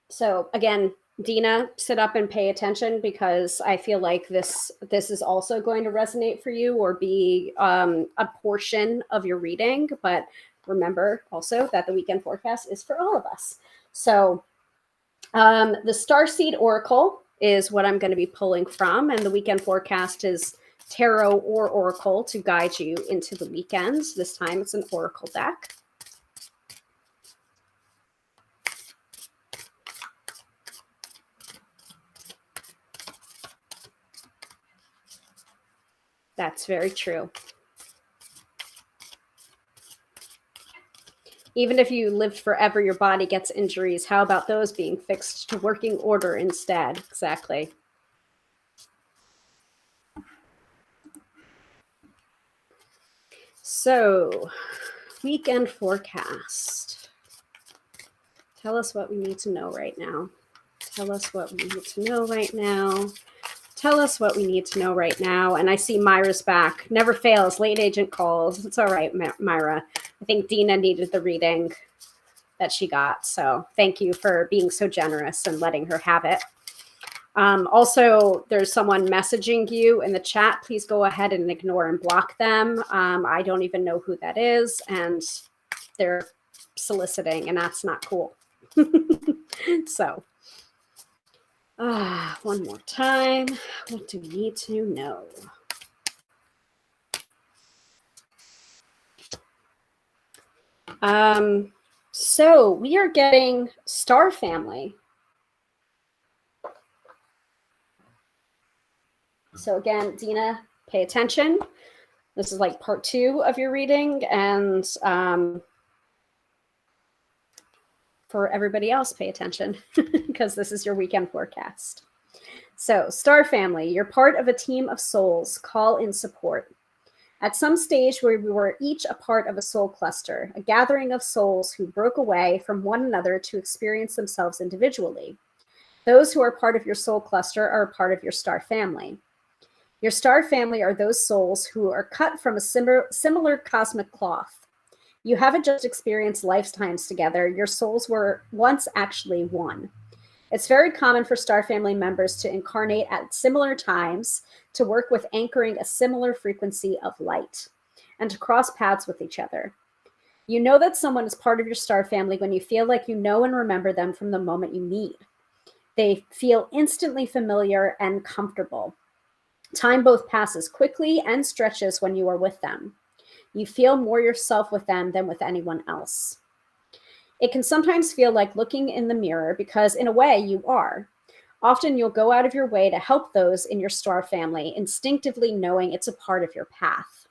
So again, Dina, sit up and pay attention, because I feel like this is also going to resonate for you or be a portion of your reading. But remember also that the weekend forecast is for all of us. So the Starseed Oracle is what I'm going to be pulling from, and the weekend forecast is tarot or oracle to guide you into the weekends. This time it's an oracle deck. That's very true. Even if you lived forever, your body gets injuries. How about those being fixed to working order instead? Exactly. So, weekend forecast. Tell us what we need to know right now. Tell us what we need to know right now. Tell us what we need to know right now. And I see Myra's back. Never fails. Late agent calls. It's all right, Myra. I think Dina needed the reading that she got. So thank you for being so generous and letting her have it. Also, there's someone messaging you in the chat. Please go ahead and ignore and block them. I don't even know who that is, and they're soliciting, and that's not cool. So, one more time. What do we need to know? So we are getting star family. So again, Dina, pay attention. This is like part 2 of your reading, and for everybody else, pay attention because this is your weekend forecast. So, star family, you're part of a team of souls. Call in support. At some stage where we were each a part of a soul cluster, a gathering of souls who broke away from one another to experience themselves individually. Those who are part of your soul cluster are a part of your star family. Your star family are those souls who are cut from a similar cosmic cloth. You haven't just experienced lifetimes together. Your souls were once actually one. It's very common for star family members to incarnate at similar times, to work with anchoring a similar frequency of light, and to cross paths with each other. You know that someone is part of your star family when you feel like you know and remember them from the moment you meet. They feel instantly familiar and comfortable. Time both passes quickly and stretches when you are with them. You feel more yourself with them than with anyone else. It can sometimes feel like looking in the mirror, because in a way you are. Often you'll go out of your way to help those in your star family, instinctively knowing it's a part of your path.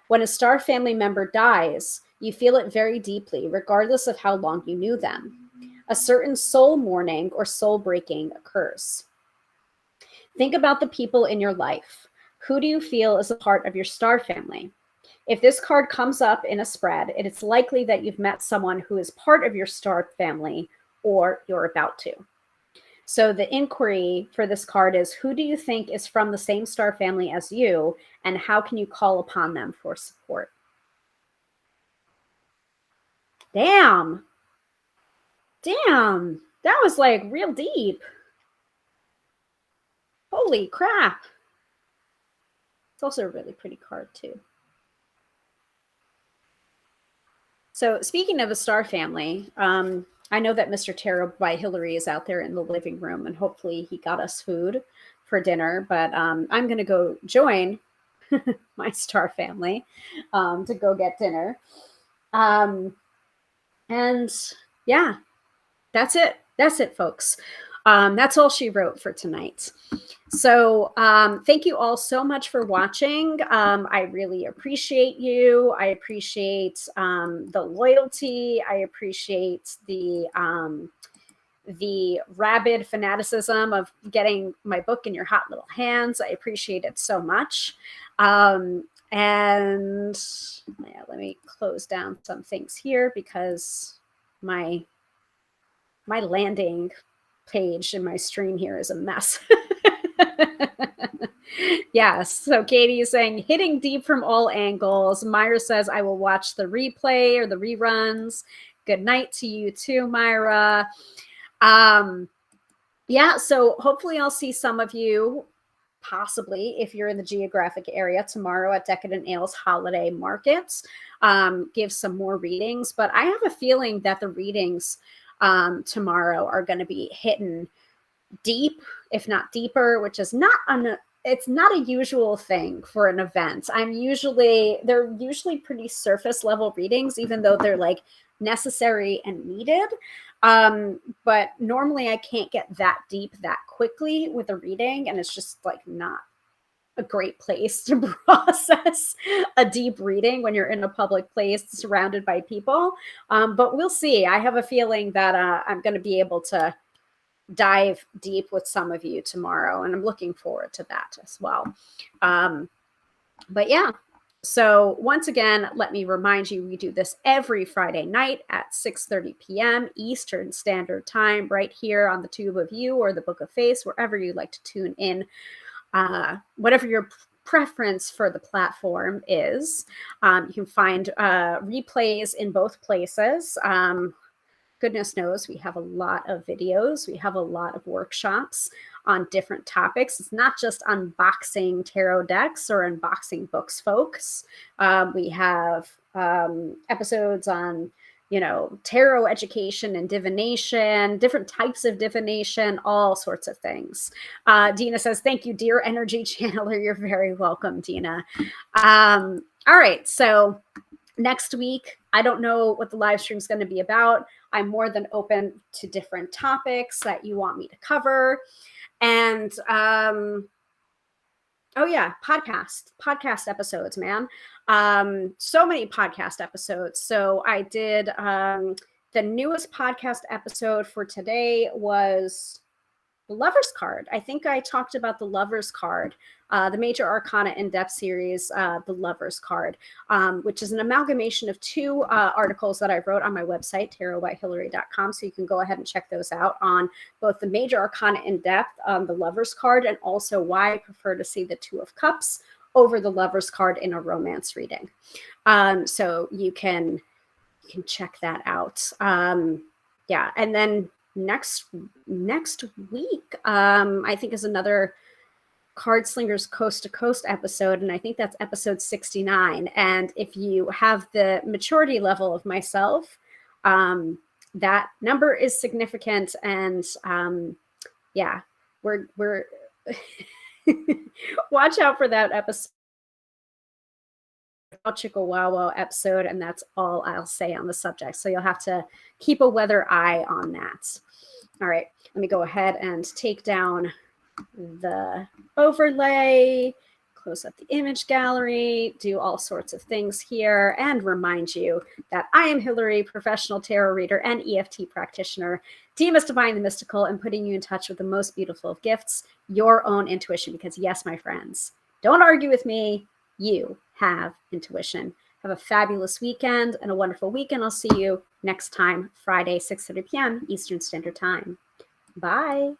When a star family member dies, you feel it very deeply, regardless of how long you knew them. A certain soul mourning or soul breaking occurs. Think about the people in your life. Who do you feel is a part of your star family? If this card comes up in a spread, it is likely that you've met someone who is part of your star family, or you're about to. So the inquiry for this card is, who do you think is from the same star family as you, and how can you call upon them for support? Damn. Damn. That was like real deep. Holy crap. It's also a really pretty card too. So speaking of a star family, I know that Mr. Tarot by Hillary is out there in the living room, and hopefully he got us food for dinner, but I'm going to go join my star family to go get dinner. And yeah, that's it. That's it, folks. That's all she wrote for tonight. So thank you all so much for watching. I really appreciate you. I appreciate the loyalty. I appreciate the rabid fanaticism of getting my book in your hot little hands. I appreciate it so much. And yeah, let me close down some things here, because my landing page in my stream here is a mess. Yes. So Katie is saying hitting deep from all angles. Myra says I will watch the replay or the reruns. Good night to you too, Myra. Yeah, so hopefully I'll see some of you, possibly if you're in the geographic area, tomorrow at Decadent Ales Holiday Markets. Give some more readings, but I have a feeling that the readings tomorrow are going to be hitting deep, if not deeper, which is not it's not a usual thing for an event. They're usually pretty surface level readings, even though they're like necessary and needed. But normally I can't get that deep that quickly with a reading, and it's just like not a great place to process a deep reading when you're in a public place surrounded by people. But we'll see. I have a feeling that I'm going to be able to dive deep with some of you tomorrow, and I'm looking forward to that as well. But yeah, so once again, let me remind you, we do this every Friday night at 6:30 p.m. Eastern Standard Time, right here on the Tube of You or the Book of Face, wherever you like to tune in, whatever your preference for the platform is. You can find replays in both places. Goodness knows we have a lot of videos. We have a lot of workshops on different topics. It's not just unboxing tarot decks or unboxing books, folks. We have episodes on, tarot education and divination, different types of divination, all sorts of things. Dina says, thank you, dear energy channeler. You're very welcome, Dina. All right, so next week, I don't know what the live stream is going to be about. I'm more than open to different topics that you want me to cover. And oh yeah, podcast episodes, man. So many podcast episodes. So I did the newest podcast episode for today was the Lover's card. I think I talked about the Lover's card, the Major Arcana in-depth series, the Lover's card, which is an amalgamation of two articles that I wrote on my website, tarotbyhillary.com. So you can go ahead and check those out on both the Major Arcana in-depth, the Lover's card, and also why I prefer to see the Two of Cups over the Lover's card in a romance reading. So you can check that out. Yeah, and then next week, I think is another Card Slingers Coast to Coast episode, and I think that's episode 69. And if you have the maturity level of myself, that number is significant. And yeah, we're watch out for that episode. Chihuahua episode, and that's all I'll say on the subject. So you'll have to keep a weather eye on that. All right, let me go ahead and take down the overlay, close up the image gallery, do all sorts of things here, and remind you that I am Hillary, professional tarot reader and EFT practitioner, demystifying the mystical and putting you in touch with the most beautiful of gifts, your own intuition. Because yes, my friends, don't argue with me. You have intuition. Have a fabulous weekend and a wonderful weekend. I'll see you next time, Friday, 6:30 p.m. Eastern Standard Time. Bye.